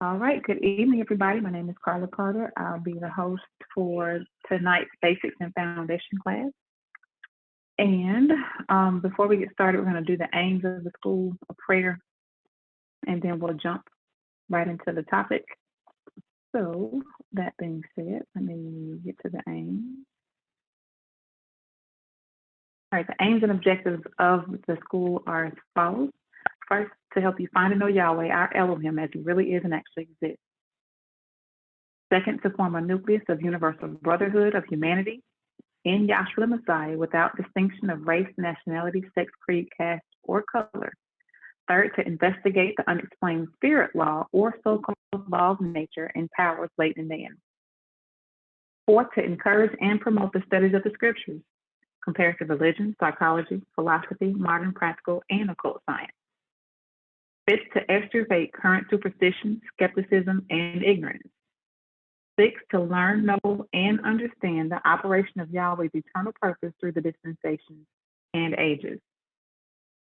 All right, good evening, everybody. My name is Carla Carter. I'll be the host for tonight's Basics and Foundation class. And before we get started, we're going to do the aims of the school, a prayer, and then we'll jump right into the topic. So, that being said, let me get to the aims. All right, the aims and objectives of the school are as follows. First, to help you find and know Yahweh, our Elohim, as he really is and actually exists. Second, to form a nucleus of universal brotherhood of humanity in Yahshua the Messiah without distinction of race, nationality, sex, creed, caste, or color. Third, to investigate the unexplained spirit law or so-called law of nature and powers latent in man. Fourth, to encourage and promote the studies of the scriptures, comparative religion, psychology, philosophy, modern, practical, and occult science. Fifth, to extirpate current superstition, skepticism, and ignorance. Six, to learn, know, and understand the operation of Yahweh's eternal purpose through the dispensations and ages.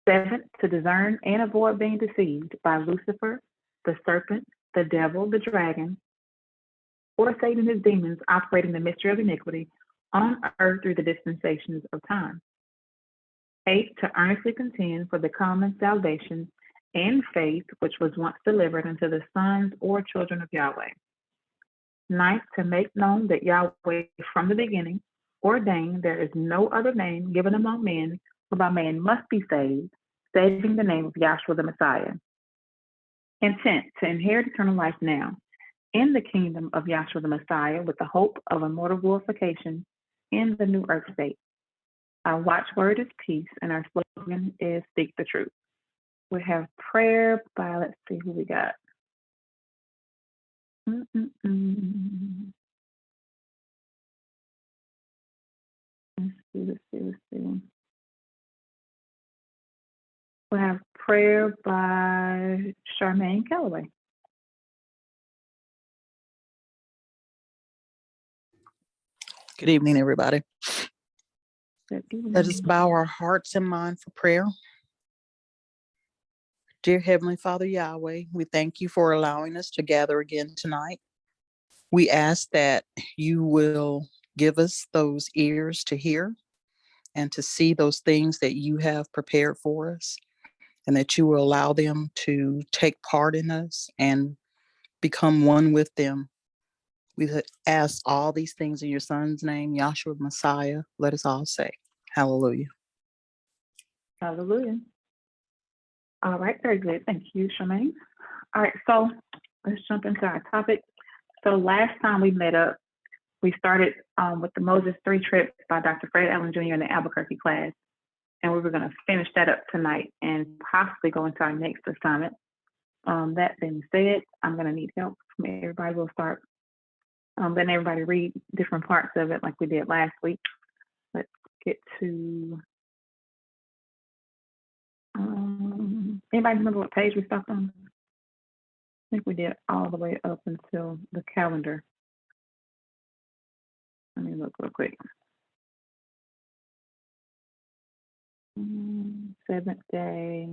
Seventh, to discern and avoid being deceived by Lucifer, the serpent, the devil, the dragon, or Satan and his demons operating the mystery of iniquity on earth through the dispensations of time. Eighth, to earnestly contend for the common salvation and faith which was once delivered unto the sons or children of Yahweh. Ninth, to make known that Yahweh from the beginning ordained there is no other name given among men whereby man must be saved, saving the name of Yahshua the Messiah. And tenth, to inherit eternal life now in the kingdom of Yahshua the Messiah with the hope of immortal glorification in the new earth state. Our watchword is peace and our slogan is speak the truth. We have prayer by, let's see who we got. Let's see. We have prayer by Charmaine Calloway. Good evening, everybody. Good evening. Let us bow our hearts and mind for prayer. Dear Heavenly Father Yahweh, we thank you for allowing us to gather again tonight. We ask that you will give us those ears to hear and to see those things that you have prepared for us, and that you will allow them to take part in us and become one with them. We ask all these things in your Son's name, Yahshua Messiah. Let us all say, hallelujah. Hallelujah. All right, very good. Thank you, Charmaine. All right, so let's jump into our topic. So last time we met up, we started with the Moses 3 trip by Dr. Fred Allen Jr. in the Albuquerque class, and we were going to finish that up tonight and possibly go into our next assignment. That being said, I'm going to need help from everybody. We'll start letting everybody read different parts of it like we did last week. Let's get to... anybody remember what page we stopped on? I think we did all the way up until the calendar. Let me look real quick. 7th day.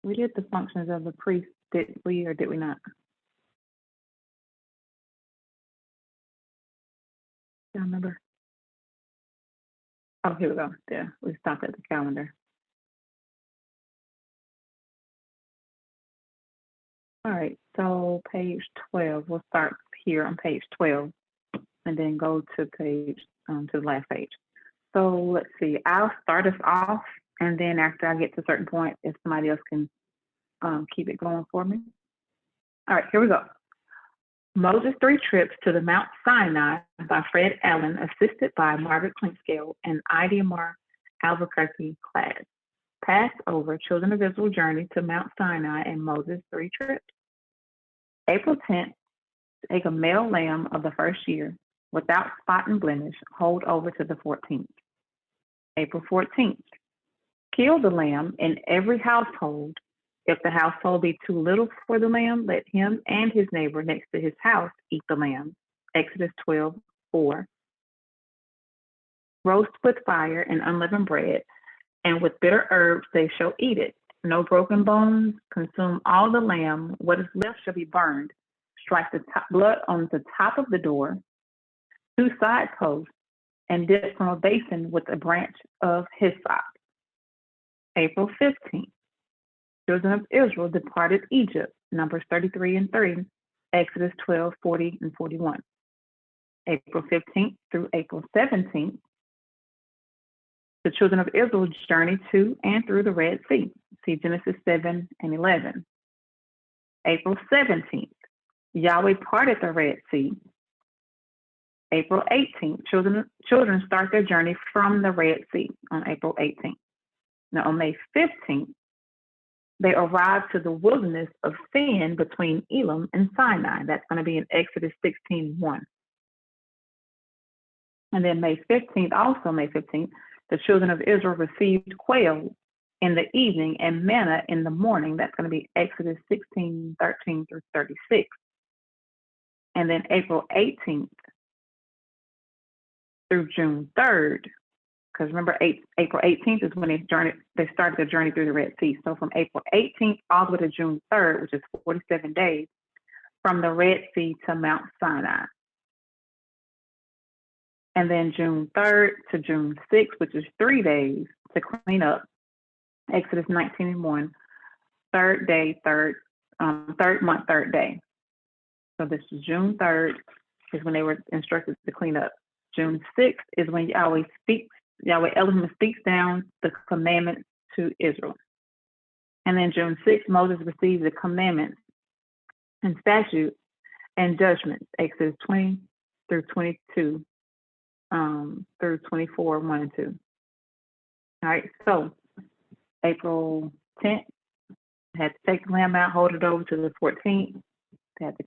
We did the functions of the priest, did we or did we not? Do you remember? Oh, here we go. Yeah, we stopped at the calendar. All right, so page 12. We'll start here on page 12 and then go to page to the last page. So let's see. I'll start us off, and then after I get to a certain point, if somebody else can keep it going for me. All right, here we go. Moses' 3 trips to the Mount Sinai by Fred Allen, assisted by Margaret Clinkscale and Ida Mar Albuquerque class. Passover, Children of Israel journey to Mount Sinai and Moses' 3 trips. April 10th, take a male lamb of the first year without spot and blemish, hold over to the 14th. April 14th, kill the lamb in every household. If the household be too little for the lamb, let him and his neighbor next to his house eat the lamb, Exodus 12:4. Roast with fire and unleavened bread, and with bitter herbs they shall eat it. No broken bones, consume all the lamb. What is left shall be burned. Strike the blood on the top of the door, 2 side posts, and dip from a basin with a branch of hyssop. April 15th. Children of Israel departed Egypt. Numbers 33 and 30. Exodus 12:40 and 41. April 15th through April 17th. The children of Israel journeyed to and through the Red Sea. See Genesis 7 and 11. April 17th, Yahweh parted the Red Sea. April 18th, children start their journey from the Red Sea on April 18th. Now on May 15th, they arrive to the wilderness of Sin between Elim and Sinai. That's going to be in Exodus 16:1. And then May 15th, the children of Israel received quail in the evening and manna in the morning. That's going to be Exodus 16:13 through 36. And then April 18th through June 3rd, because remember April 18th is when they started their journey through the Red Sea. So from April 18th all the way to June 3rd, which is 47 days, from the Red Sea to Mount Sinai. And then June 3rd to June 6th, which is 3 days to clean up. Exodus 19:1, third month, third day. So this is June 3rd is when they were instructed to clean up. June 6th is when Yahweh Elohim speaks down the commandments to Israel. And then June 6th, Moses receives the commandments and statutes and judgments, Exodus 20 through 22, through 24, 1 and 2. All right, so April 10th, they had to take the lamb out, hold it over to the 14th. They had to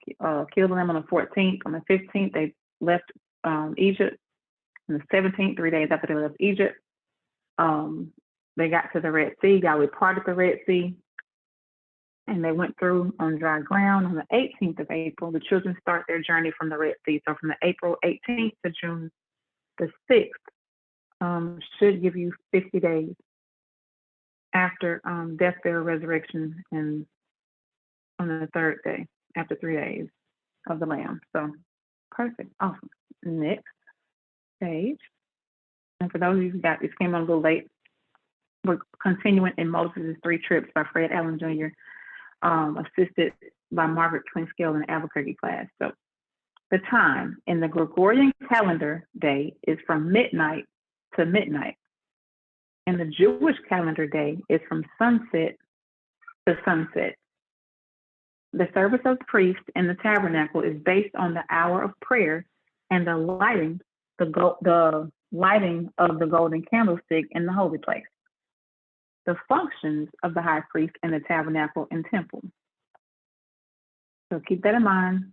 kill the lamb on the 14th. On the 15th, they left Egypt. On the 17th, 3 days after they left Egypt, they got to the Red Sea. Yahweh parted the Red Sea, and they went through on dry ground. On the 18th of April, the children start their journey from the Red Sea. So from the April 18th to June the 6th should give you 50 days after death, burial, resurrection, and on the 3rd day, after 3 days of the Lamb. So perfect, awesome. Next page. And for those of you who came on a little late, we're continuing in Moses' 3 Trips by Fred Allen Jr., assisted by Margaret Clinkscale in the Albuquerque class. So the time in the Gregorian calendar day is from midnight to midnight. And the Jewish calendar day is from sunset to sunset. The service of the priest in the tabernacle is based on the hour of prayer and the lighting of the golden candlestick in the holy place. The functions of the high priest in the tabernacle and temple. So keep that in mind.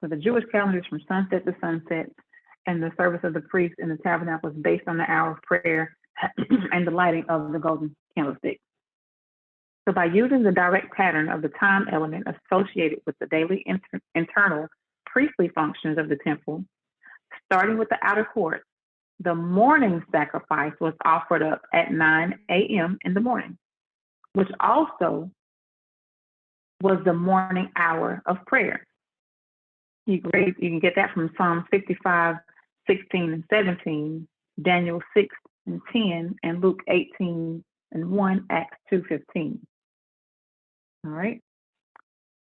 So the Jewish calendar is from sunset to sunset, and the service of the priest in the tabernacle is based on the hour of prayer and the lighting of the golden candlestick. So by using the direct pattern of the time element associated with the daily internal priestly functions of the temple, starting with the outer court, the morning sacrifice was offered up at 9 a.m. in the morning, which also was the morning hour of prayer. You can get that from Psalms 55, 16 and 17, Daniel 6 and 10, and Luke 18 and 1, Acts 2:15. All right.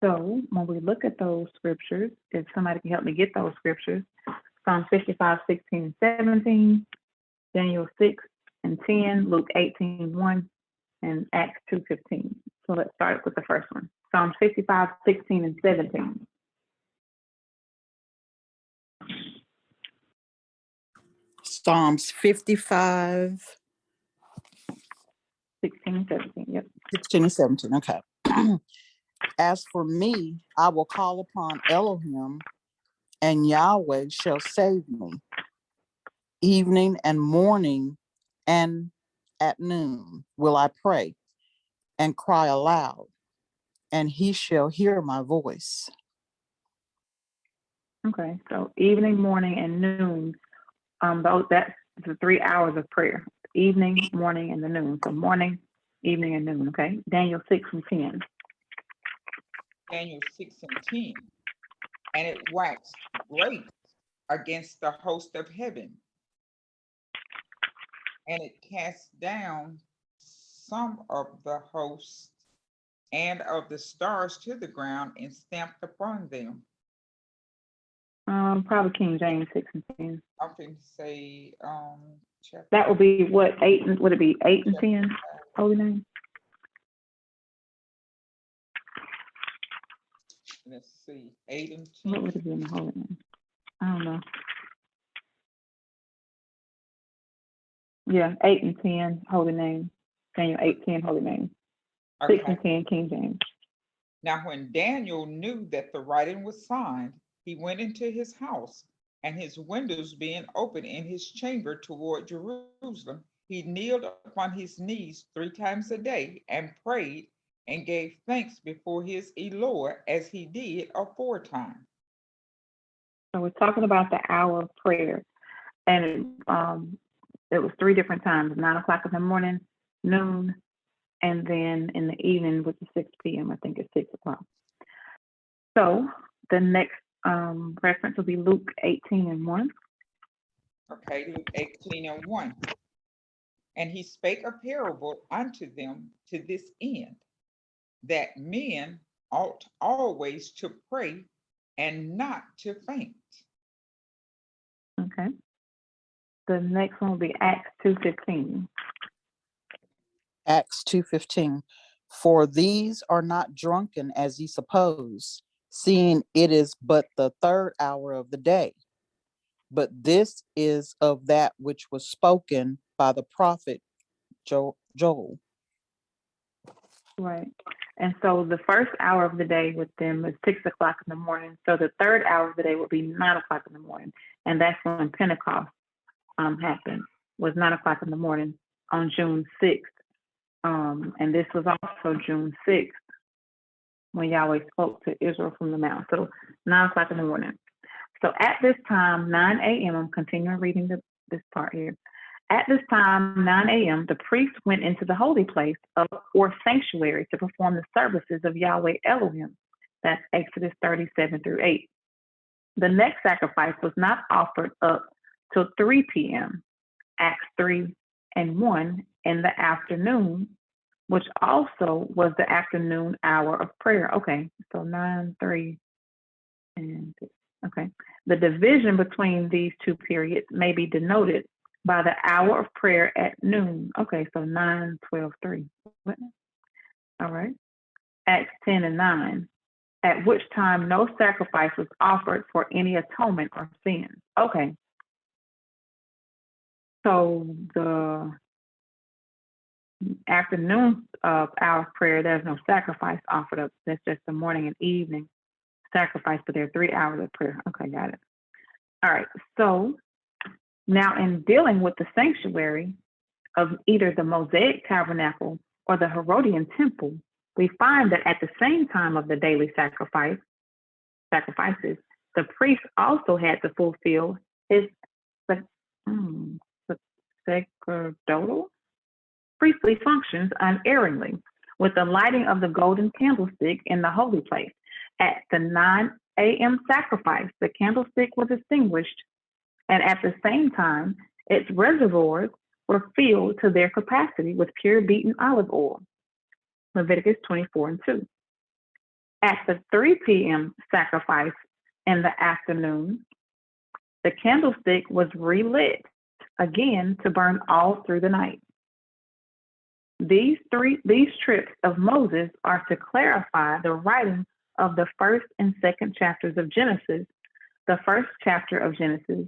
So when we look at those scriptures, if somebody can help me get those scriptures, Psalm 55, 16 and 17, Daniel 6 and 10, Luke 18, 1, and Acts 2:15. So let's start with the first one. Psalm 55, 16 and 17. Psalms 55, 16 and 17, yep. 16 and 17. Okay. As for me, I will call upon Elohim, and Yahweh shall save me. Evening and morning and at noon will I pray and cry aloud, and he shall hear my voice. Okay, so evening, morning, and noon. That's the 3 hours of prayer. Evening, morning, and the noon. So morning, evening, and noon. Okay. Daniel 6 and 10. Daniel 6 and 10. And it waxed great against the host of heaven, and it cast down some of the hosts and of the stars to the ground and stamped upon them. Probably King James 6 and 10. I can say chapter. That would be what, 8 and would it be 8 and 10? Holy name. Let's see, 8 and 10. What would it be in the holy name? I don't know. Yeah, 8 and 10, holy name. Daniel 8, 10, holy name. 6 Okay. and 10, King James. Now, when Daniel knew that the writing was signed, he went into his house, and his windows being open in his chamber toward Jerusalem, he kneeled upon his knees 3 times a day and prayed and gave thanks before his Eloi as he did aforetime. So we're talking about the hour of prayer. And it was 3 different times, 9 o'clock in the morning, noon, and then in the evening, which is 6 p.m. I think it's 6 o'clock. So the next reference will be Luke 18 and 1. Okay, Luke 18 and 1. And he spake a parable unto them to this end, that men ought always to pray and not to faint. Okay. The next one will be Acts 2:15. Acts 2:15. For these are not drunken as ye suppose, seeing it is but the third hour of the day. But this is of that which was spoken by the prophet Joel. Right. And so the first hour of the day with them is 6 o'clock in the morning. So the third hour of the day would be 9 o'clock in the morning. And that's when Pentecost happened, was 9 o'clock in the morning on June 6th. And this was also June 6th when Yahweh spoke to Israel from the mount. So 9 o'clock in the morning. So at this time, 9 a.m., I'm continuing reading this part here. At this time, 9 a.m., the priest went into the holy place or sanctuary to perform the services of Yahweh Elohim. That's Exodus 37 through 8. The next sacrifice was not offered up till 3 p.m., Acts 3 and 1 in the afternoon, which also was the afternoon hour of prayer. Okay, so 9, 3, and 6. Okay. The division between these two periods may be denoted by the hour of prayer at noon. Okay, so 9, 12, 3. All right. Acts 10 and 9, at which time no sacrifice was offered for any atonement or sin. Okay. So the afternoon hour of prayer, there's no sacrifice offered up. That's just the morning and evening sacrifice, but there are 3 hours of prayer. Okay, got it. All right. So now in dealing with the sanctuary of either the Mosaic tabernacle or the Herodian temple, we find that at the same time of the daily sacrifices, the priest also had to fulfill his sacerdotal priestly functions unerringly with the lighting of the golden candlestick in the holy place. At the 9 a.m. sacrifice, the candlestick was extinguished, and at the same time, its reservoirs were filled to their capacity with pure beaten olive oil. Leviticus 24 and 2. At the 3 p.m. sacrifice in the afternoon, the candlestick was relit again to burn all through the night. These trips of Moses are to clarify the writing of the first and second chapters of Genesis. The first chapter of Genesis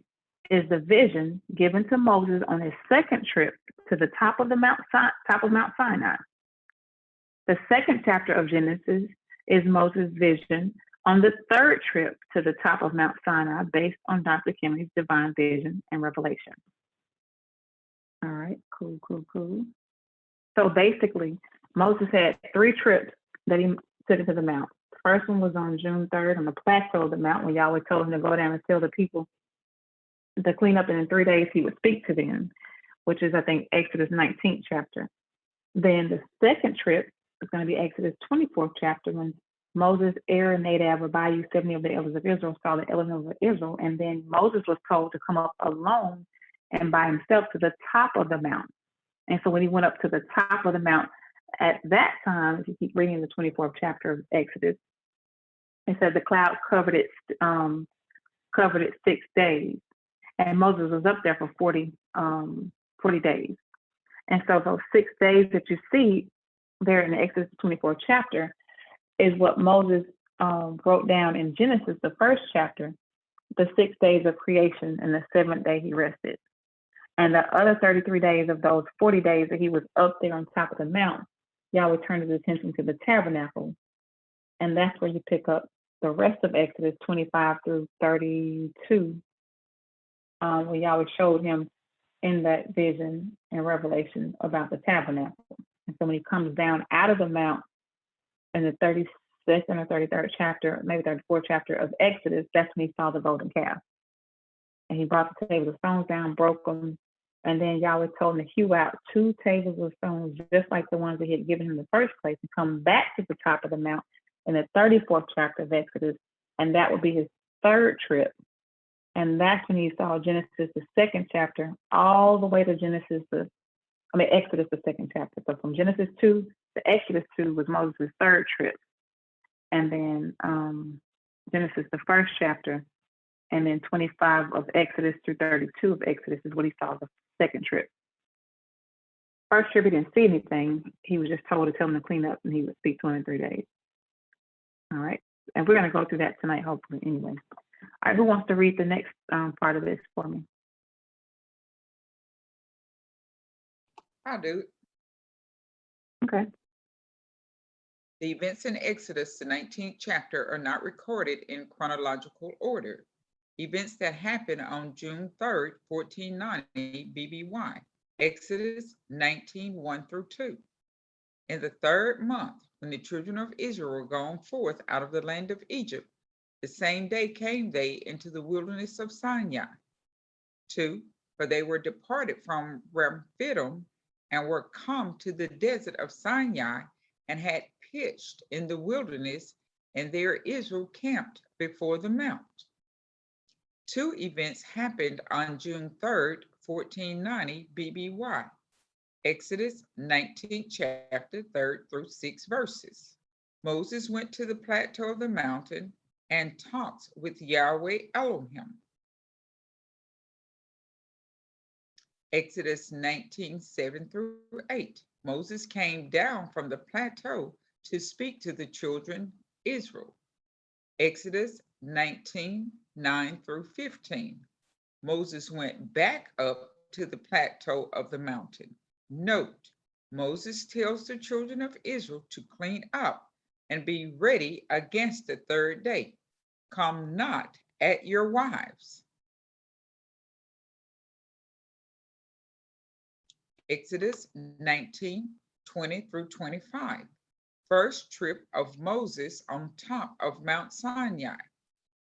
is the vision given to Moses on his second trip to the top of Mount Sinai. The second chapter of Genesis is Moses' vision on the third trip to the top of Mount Sinai based on Dr. Kimley's divine vision and revelation. All right, cool. So basically, Moses had 3 trips that he took to the mount. first one was on June 3rd on the plateau of the mountain when Yahweh told him to go down and tell the people to clean up, and in 3 days he would speak to them, which is, I think, Exodus 19th chapter. Then the second trip is going to be Exodus 24th chapter when Moses, Aaron, Nadab, Abihu, 70 of the elders of Israel saw the Elohim of Israel, and then Moses was told to come up alone and by himself to the top of the mount. And so when he went up to the top of the mount, at that time, if you keep reading the 24th chapter of Exodus, it said the cloud covered it 6 days, and Moses was up there for 40 days. And so those 6 days that you see there in the Exodus 24th chapter is what Moses wrote down in Genesis, the first chapter, the 6 days of creation, and the 7th day he rested. And the other 33 days of those 40 days that he was up there on top of the mount, Yahweh turned his attention to the tabernacle. And that's where you pick up the rest of Exodus 25 through 32, where Yahweh showed him in that vision and revelation about the tabernacle. And so when he comes down out of the mount in the 32nd or 33rd chapter, maybe 34th chapter of Exodus, that's when he saw the golden calf. And he brought the tables of stones down, broke them, and then Yahweh told him to hew out 2 tables of stones, just like the ones that he had given him in the first place, and come back to the top of the mount in the 34th chapter of Exodus, and that would be his third trip. And that's when he saw Genesis, the 2nd chapter, all the way to Exodus, the 2nd chapter. So from Genesis 2 to Exodus 2 was Moses' third trip. And then Genesis, the 1st chapter, and then 25 of Exodus through 32 of Exodus is what he saw the 2nd trip. First trip, he didn't see anything. He was just told to tell him to clean up, and he would speak to him in 3 days. All right. And we're going to go through that tonight, hopefully, anyway. All right, who wants to read the next part of this for me? I'll do it. Okay. The events in Exodus, the 19th chapter, are not recorded in chronological order. Events that happened on June 3rd, 1490 BBY, Exodus 19, 1 through 2. In the 3rd month, when the children of Israel were gone forth out of the land of Egypt, the same day came they into the wilderness of Sinai. 2, for they were departed from Rephidim and were come to the desert of Sinai and had pitched in the wilderness, and there Israel camped before the mount. 2 events happened on June 3rd, 1490 BBY, Exodus 19th chapter, 3rd through 6 verses. Moses went to the plateau of the mountain and talked with Yahweh Elohim. Exodus 19, 7 through 8. Moses came down from the plateau to speak to the children Israel. Exodus 19, 9 through 15. Moses went back up to the plateau of the mountain. Note, Moses tells the children of Israel to clean up and be ready against the 3rd day. Come not at your wives. Exodus 19, 20 through 25. First trip of Moses on top of Mount Sinai.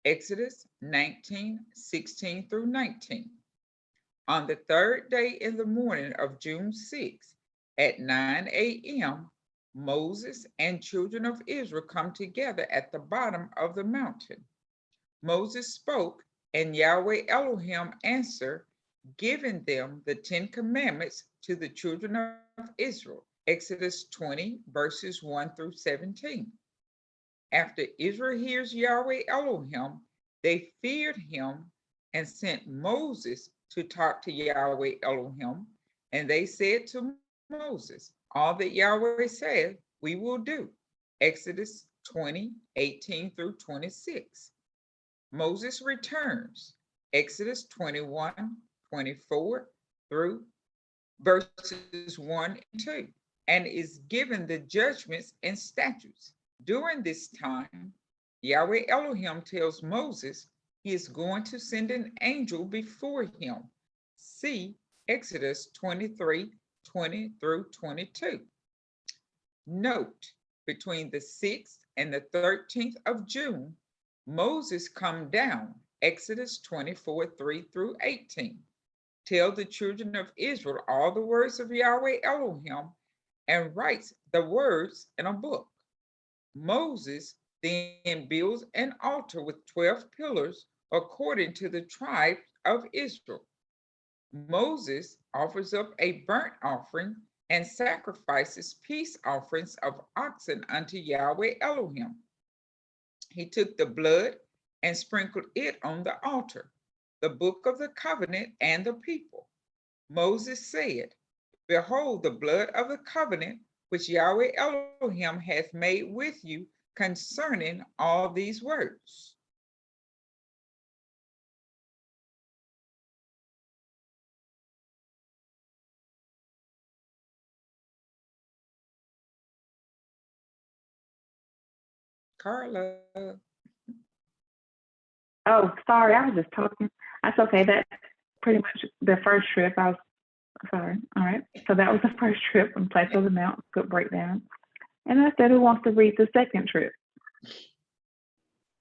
Exodus 19, 16 through 19. On the 3rd day in the morning of June 6, at 9 a.m., Moses and children of Israel come together at the bottom of the mountain. Moses spoke, and Yahweh Elohim answered, giving them the 10 commandments to the children of Israel. Exodus 20, verses 1 through 17. After Israel hears Yahweh Elohim, they feared him and sent Moses to talk to Yahweh Elohim. And they said to Moses, all that Yahweh said, we will do. Exodus 20, 18 through 26. Moses returns. Exodus 21, 24 through verses 1 and 2, and is given the judgments and statutes. During this time, Yahweh Elohim tells Moses he is going to send an angel before him. See Exodus 23, 20 through 22. Note, between the 6th and the 13th of June, Moses come down, Exodus 24, 3 through 18. Tell the children of Israel all the words of Yahweh Elohim and writes the words in a book. Moses then builds an altar with 12 pillars according to the tribes of Israel. Moses offers up a burnt offering and sacrifices peace offerings of oxen unto Yahweh Elohim. He took the blood and sprinkled it on the altar, the book of the covenant, and the people. Moses said, Behold the blood of the covenant which Yahweh Elohim hath made with you concerning all these words. Carla. Oh, sorry, I was just talking. That's okay. That's pretty much the first trip. I was sorry. All right. So that was the first trip from Plateau to Mount, good breakdown. And I said, who wants to read the second trip?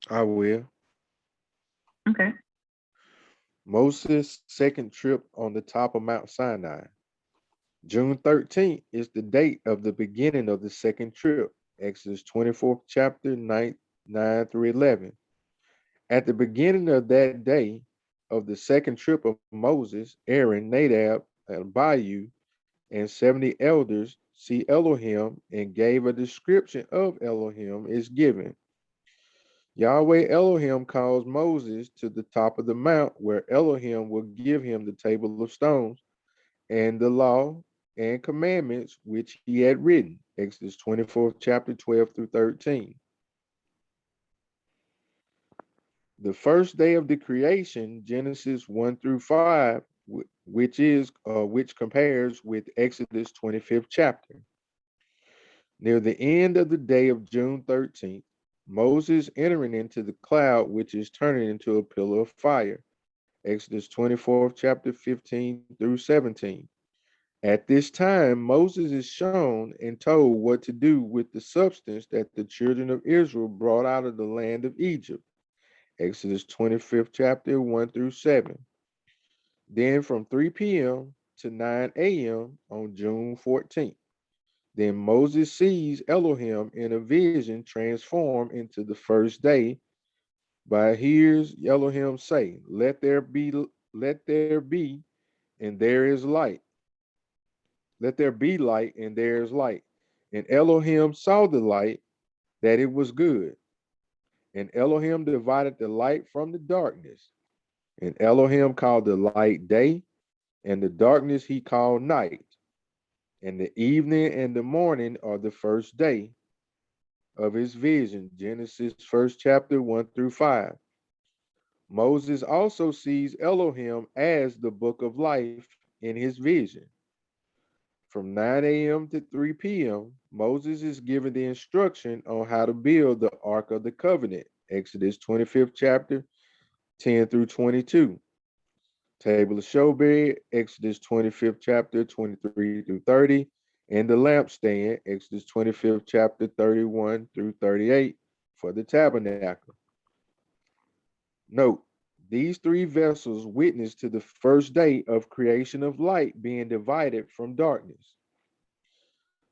I will. Okay. Moses' second trip on the top of Mount Sinai. June 13th is the date of the beginning of the second trip. Exodus 24th chapter 9 through 11. At the beginning of that day of the second trip of Moses, Aaron, Nadab, and Abihu, and 70 elders see Elohim and gave a description of Elohim is given. Yahweh Elohim calls Moses to the top of the mount where Elohim will give him the table of stones and the law and commandments which he had written. Exodus 24th chapter 12 through 13. The first day of the creation, Genesis 1 through 5, which compares with Exodus 25th chapter. Near the end of the day of June 13th, Moses entering into the cloud, which is turning into a pillar of fire. Exodus 24th chapter 15 through 17. At this time, Moses is shown and told what to do with the substance that the children of Israel brought out of the land of Egypt. Exodus 25th chapter 1 through 7. Then from 3 p.m. to 9 a.m. on June 14th. Then Moses sees Elohim in a vision transform into the first day. But hears Elohim say, let there be, and there is light. Let there be light, and there is light. And Elohim saw the light, that it was good. And Elohim divided the light from the darkness. And Elohim called the light day, and the darkness he called night. And the evening and the morning are the first day of his vision. Genesis 1st chapter 1 through 5. Moses also sees Elohim as the book of life in his vision. From 9 a.m. to 3 p.m., Moses is given the instruction on how to build the Ark of the Covenant. Exodus 25th chapter 10 through 22. Table of showbread, Exodus 25th chapter 23 through 30, and the lampstand, Exodus 25th chapter 31 through 38 for the tabernacle. Note, these three vessels witness to the first day of creation of light being divided from darkness.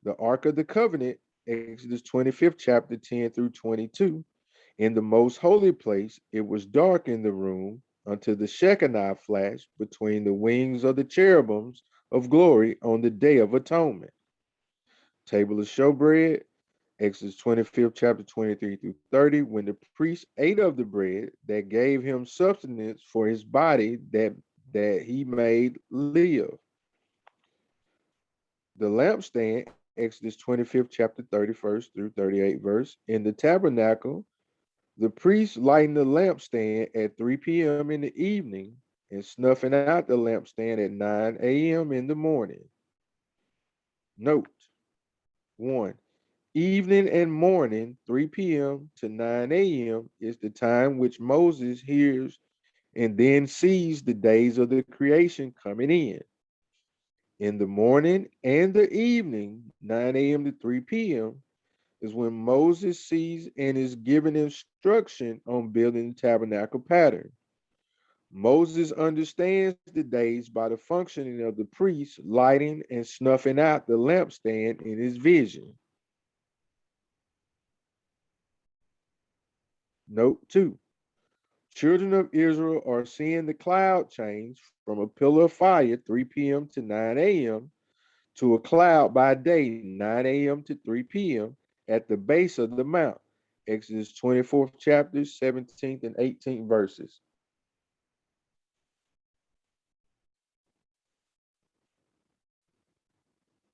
The Ark of the Covenant, Exodus 25th chapter 10 through 22, in the most holy place, it was dark in the room until the Shekinah flashed between the wings of the cherubims of glory on the day of atonement. Table of showbread, Exodus 25th chapter 23 through 30, when the priest ate of the bread that gave him sustenance for his body that he made live. The lampstand, Exodus 25th chapter 31st through 38 verse, in the tabernacle, the priest lighting the lampstand at 3 p.m. in the evening and snuffing out the lampstand at 9 a.m. in the morning. Note 1. Evening and morning, 3 p.m. to 9 a.m. is the time which Moses hears and then sees the days of the creation coming in. In the morning and the evening, 9 a.m. to 3 p.m., is when Moses sees and is given instruction on building the tabernacle pattern. Moses understands the days by the functioning of the priest lighting and snuffing out the lampstand in his vision. Note 2. Children of Israel are seeing the cloud change from a pillar of fire 3 p.m. to 9 a.m. to a cloud by day 9 a.m. to 3 p.m. at the base of the mount. Exodus 24th chapter, 17th and 18th verses.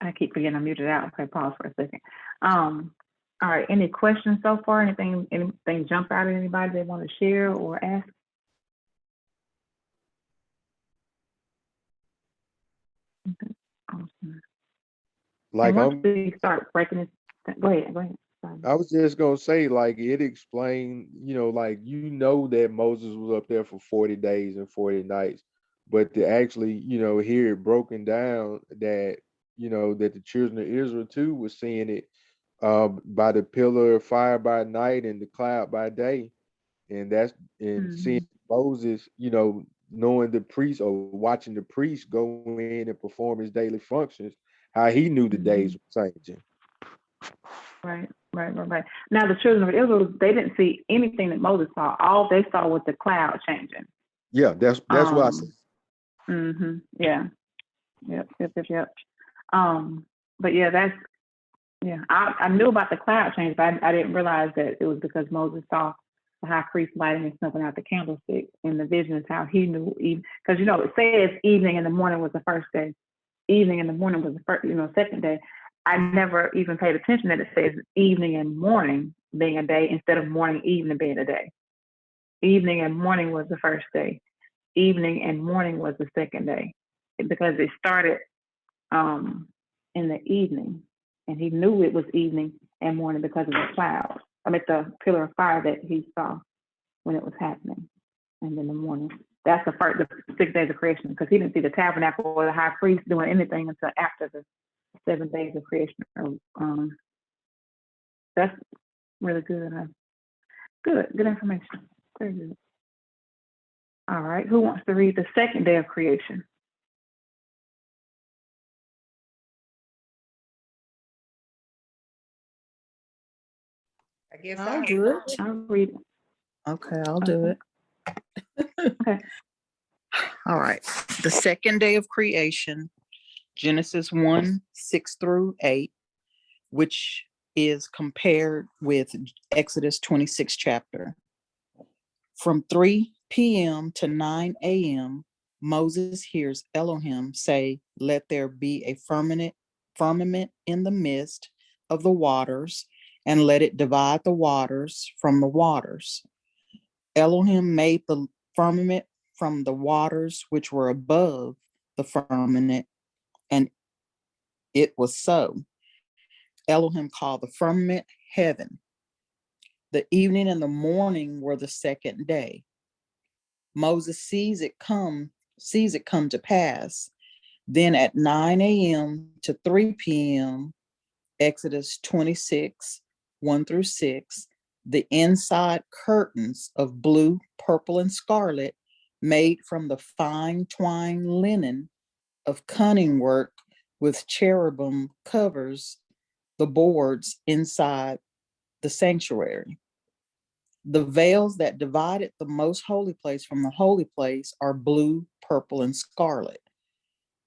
I keep forgetting I'm muted out. Okay, pause for a second. All right, any questions so far? Anything jump out at anybody they want to share or ask? Okay, awesome. Like, and once we start breaking it, go ahead. Sorry. I was just gonna say, like, it explained, like, that Moses was up there for 40 days and 40 nights, but to actually, hear it broken down that, that the children of Israel too was seeing it by the pillar of fire by night and the cloud by day, and seeing Moses, knowing the priest or watching the priest go in and perform his daily functions, how he knew the days were changing. Right. Now the children of Israel, they didn't see anything that Moses saw. All they saw was the cloud changing. Yeah, that's what I said. Yeah. Yep. But yeah, I knew about the cloud change, but I didn't realize that it was because Moses saw the high priest lighting and snuffing out the candlestick. And the vision is how he knew, because it says evening and the morning was the first day. Evening and the morning was the first, second day. I never even paid attention that it says evening and morning being a day instead of morning, evening being a day. Evening and morning was the first day. Evening and morning was the second day, because it started in the evening, and he knew it was evening and morning because of the cloud. The pillar of fire that he saw when it was happening, and then the morning. That's the 6 days of creation, because he didn't see the tabernacle or the high priest doing anything until after the 7 days of creation. That's really good. Good information. Very good. All right, who wants to read the second day of creation? I guess I'll do it. I'll read it. Okay, I'll do it. Okay. All right. The second day of creation, Genesis 1, 6 through 8, which is compared with Exodus 26 chapter. From 3 p.m. to 9 a.m., Moses hears Elohim say, "Let there be a firmament in the midst of the waters, and let it divide the waters from the waters." Elohim made the firmament from the waters which were above the firmament, and it was so. Elohim called the firmament heaven. The evening and the morning were the second day. Moses sees it come to pass. Then at 9 a.m. to 3 p.m., Exodus 26, 1 through 6, the inside curtains of blue, purple, and scarlet, made from the fine twine linen of cunning work with cherubim, covers the boards inside the sanctuary. The veils that divided the most holy place from the holy place are blue, purple, and scarlet.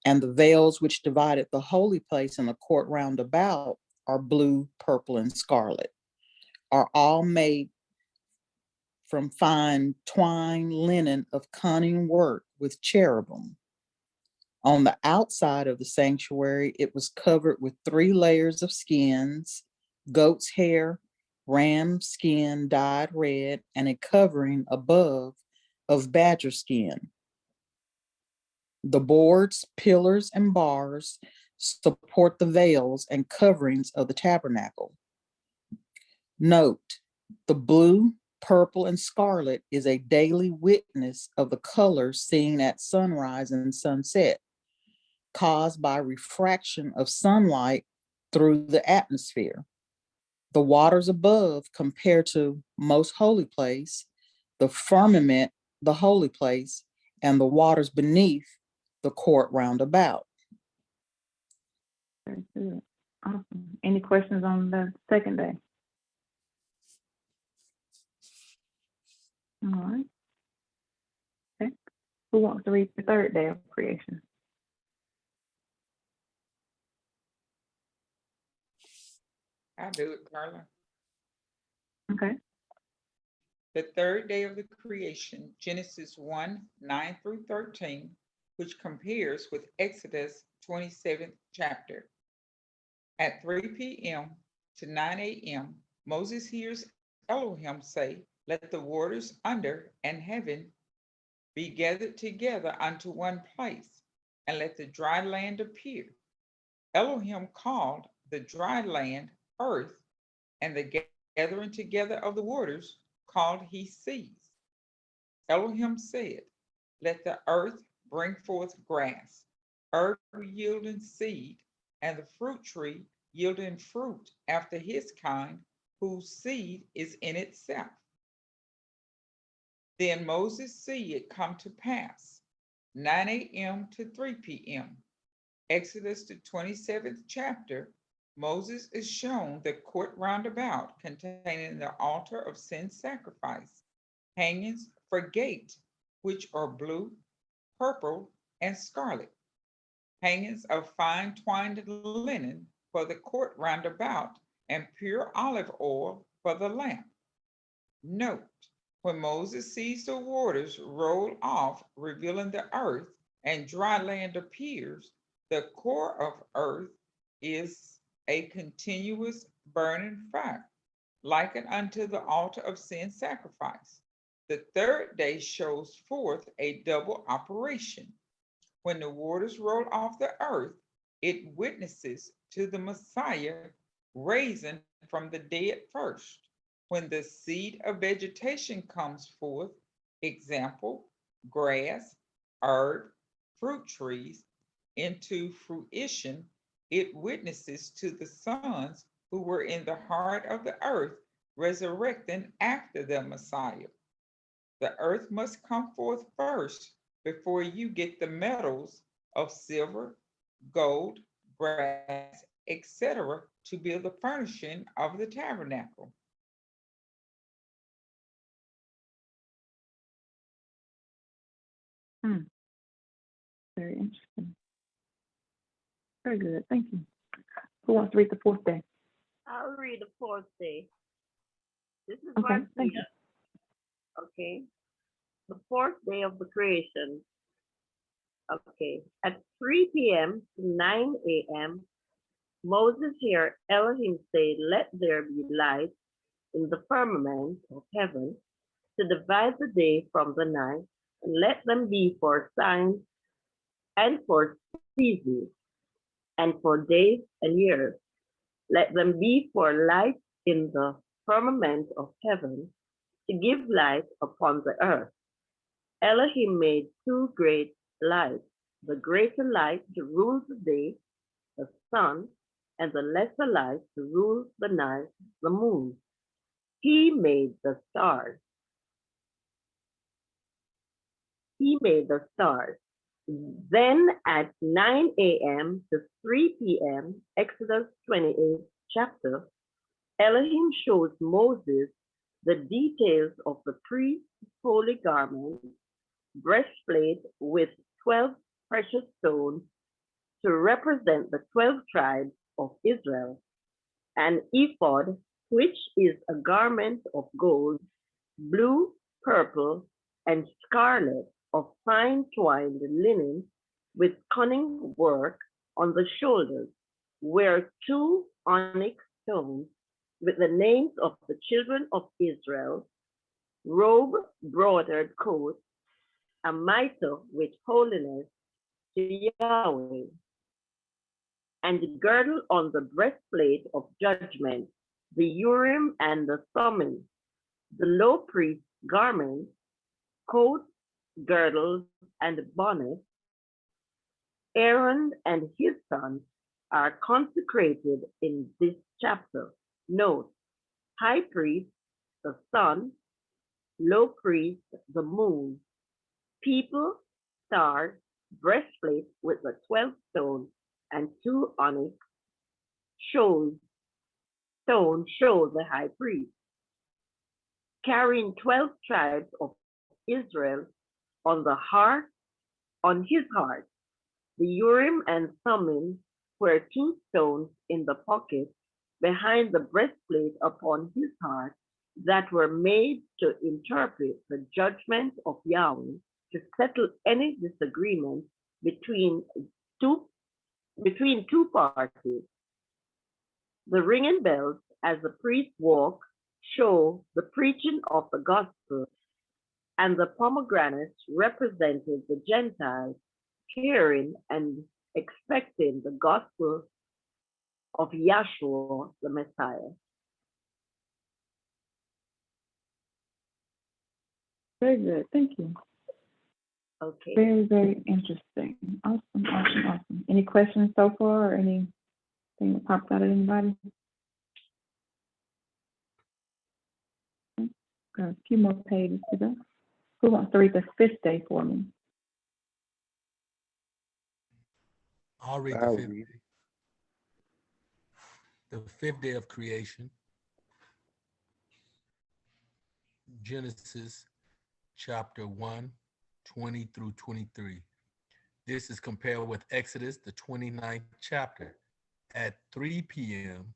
And the veils which divided the holy place and the court round about are blue, purple, and scarlet, are all made from fine twine linen of cunning work with cherubim. On the outside of the sanctuary, it was covered with 3 layers of skins, goat's hair, ram skin dyed red, and a covering above of badger skin. The boards, pillars, and bars support the veils and coverings of the tabernacle. Note, the blue, purple, and scarlet is a daily witness of the colors seen at sunrise and sunset, caused by refraction of sunlight through the atmosphere. The waters above compare to most holy place, the firmament, the holy place, and the waters beneath the court round about. Very good. Awesome. Any questions on the second day? All right. Okay. Who wants to read the third day of creation? I'll do it, Carla. Okay. The third day of the creation, Genesis 1:9 through 13, which compares with Exodus 27th chapter. At 3 p.m. to 9 a.m., Moses hears Elohim say, "Let the waters under and heaven be gathered together unto one place, and let the dry land appear." Elohim called the dry land earth, and the gathering together of the waters called he seas. Elohim said, "Let the earth bring forth grass, herb yielding seed, and the fruit tree yielding fruit after his kind, whose seed is in itself." Then Moses see it come to pass, 9 a.m. to 3 p.m. Exodus the 27th chapter, Moses is shown the court roundabout containing the altar of sin sacrifice, hangings for gate, which are blue, purple, and scarlet, hangings of fine twined linen for the court roundabout, and pure olive oil for the lamp. Note, when Moses sees the waters roll off, revealing the earth, and dry land appears, the core of earth is a continuous burning fire, likened unto the altar of sin sacrifice. The third day shows forth a double operation. When the waters roll off the earth, it witnesses to the Messiah raising from the dead first. When the seed of vegetation comes forth, example, grass, herb, fruit trees, into fruition, it witnesses to the sons who were in the heart of the earth, resurrecting after the Messiah. The earth must come forth first before you get the metals of silver, gold, brass, etc., to build the furnishing of the tabernacle. Very interesting. Very good. Thank you. Who wants to read the fourth day? I'll read the fourth day. This is Okay, Marcia. thank you. Okay. The fourth day of the creation. Okay. At 3 p.m. to 9 a.m., Moses heard Elohim say, "Let there be light in the firmament of heaven to divide the day from the night, and let them be for signs and for seasons and for days and years. Let them be for light in the firmament of heaven to give light upon the earth." Elohim made two great lights, the greater light to rule the day, the sun, and the lesser light to rule the night, the moon. He made the stars. Then at 9 a.m. to 3 p.m., Exodus 28th chapter, Elohim shows Moses the details of the priest's holy garment, breastplate with 12 precious stones to represent the 12 tribes of Israel, an ephod, which is a garment of gold, blue, purple, and scarlet of fine twined linen with cunning work on the shoulders, were two onyx stones with the names of the children of Israel, robe, broidered coat, a mitre with holiness to Yahweh, and the girdle on the breastplate of judgment, the Urim and the Thummim, the low priest's garments, coat, girdles, and bonnet. Aaron and his sons are consecrated in this chapter. Note, high priest, the sun, low priest, the moon, people, stars, breastplate with the 12 stones, and 2 onyx shows, stones show the high priest, carrying 12 tribes of Israel on the heart, on his heart. The Urim and Thummim were 2 stones in the pocket behind the breastplate upon his heart that were made to interpret the judgment of Yahweh to settle any disagreement between two parties. The ringing bells as the priests walk show the preaching of the gospel, and the pomegranates represented the Gentiles hearing and expecting the gospel of Yahshua the Messiah. Very good. Thank you. Okay. Very, very interesting. Awesome, awesome, awesome. Any questions so far or anything that pops out at anybody? Got a few more pages to go. Who wants to read the 5th day for me? I'll read I'll read it. the 5th day of creation. Genesis chapter 1, 20 through 23. This is compared with Exodus, the 29th chapter. At 3 p.m.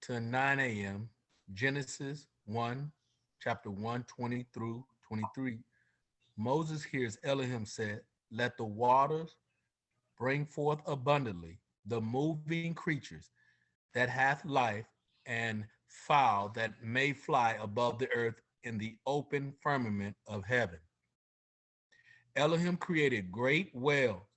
to 9 a.m., Genesis 1, chapter 1, 20 through 23. Moses hears Elohim said, "Let the waters bring forth abundantly the moving creatures that hath life, and fowl that may fly above the earth in the open firmament of heaven." Elohim created great whales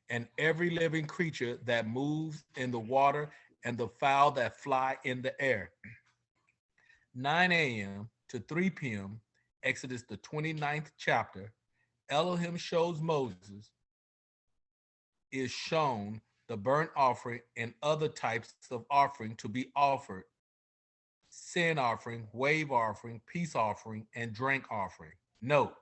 and every living creature that moves in the water and the fowl that fly in the air. 9 a.m. to 3 p.m., Exodus the 29th chapter, Elohim shows Moses is shown the burnt offering and other types of offering to be offered: sin offering, wave offering, peace offering, and drink offering. Note,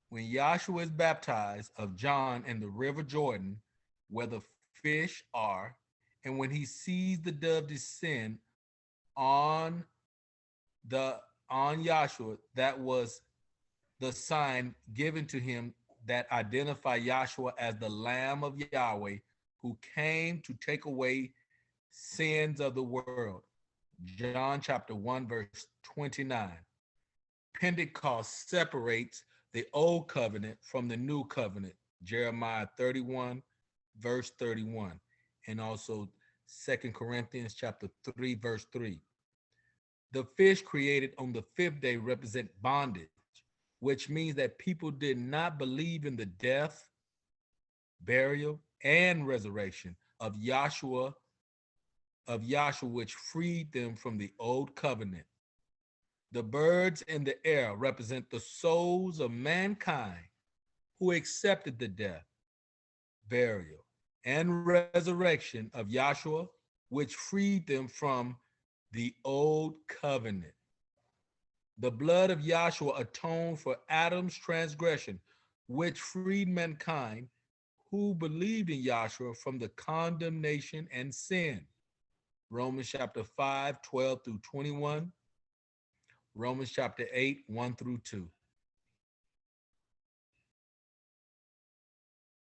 when Yahshua is baptized of John in the river Jordan, where the fish are, and when he sees the dove descend on Yahshua, that was the sign given to him that identified Yahshua as the Lamb of Yahweh who came to take away sins of the world. John chapter 1, verse 29. Pentecost separates the old covenant from the new covenant. Jeremiah 31, verse 31. And also 2 Corinthians chapter 3, verse 3. The fish created on the 5th day represent bondage, which means that people did not believe in the death, burial, and resurrection of Yahshua, which freed them from the old covenant. The birds in the air represent the souls of mankind who accepted the death, burial, and resurrection of Yahshua, which freed them from the old covenant. The blood of Yahshua atoned for Adam's transgression, which freed mankind who believed in Yahshua from the condemnation and sin. Romans chapter 5, 12 through 21. Romans chapter 8, 1 through 2.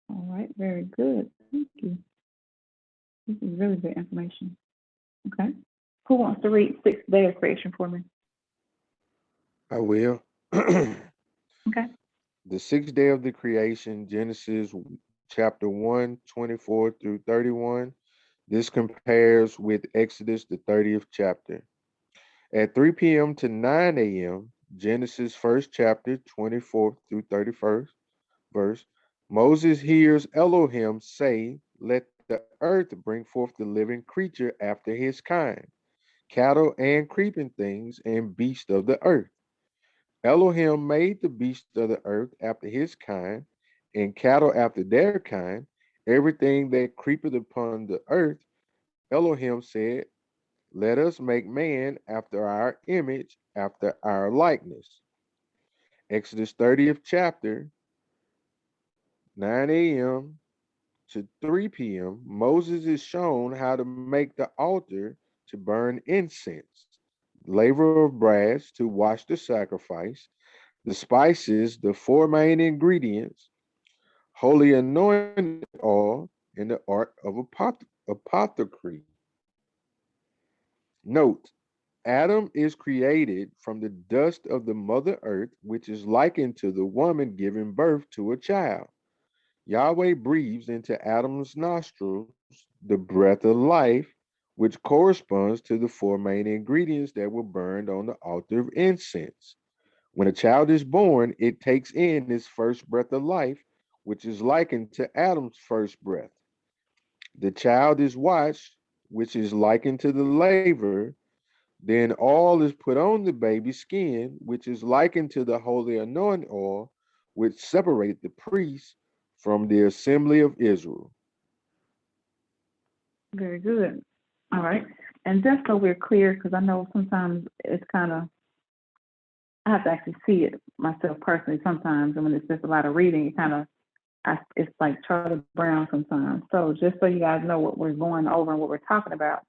All right, very good. Thank you. This is really good information. Okay. Who wants to read 6th day of creation for me? I will. Okay. The 6th day of the creation, Genesis chapter 1, 24 through 31. This compares with Exodus, the 30th chapter. At 3 p.m. to 9 a.m., Genesis 1st chapter, 24th through 31st verse, Moses hears Elohim say, "Let the earth bring forth the living creature after his kind, cattle and creeping things and beasts of the earth." Elohim made the beasts of the earth after his kind, and cattle after their kind, everything that creepeth upon the earth. Elohim said, Let us make man after our image, after our likeness. Exodus 30th chapter, 9 a.m. to 3 p.m., Moses is shown how to make the altar to burn incense, laver of brass to wash the sacrifice, the spices, the four main ingredients, holy anointing oil, and the art of apothecary. Note, Adam is created from the dust of the mother earth, which is likened to the woman giving birth to a child. Yahweh breathes into Adam's nostrils the breath of life, which corresponds to the four main ingredients that were burned on the altar of incense. When a child is born, it takes in its first breath of life, which is likened to Adam's first breath. The child is washed, which is likened to the laver. Then oil is put on the baby's skin, which is likened to the holy anointing oil, which separate the priests from the assembly of Israel. Very good. All right. And just so we're clear, because I know sometimes it's kind of, I have to actually see it myself personally sometimes. And when it's just a lot of reading, it kind of, it's like Charlie Brown sometimes. So just so you guys know what we're going over and what we're talking about,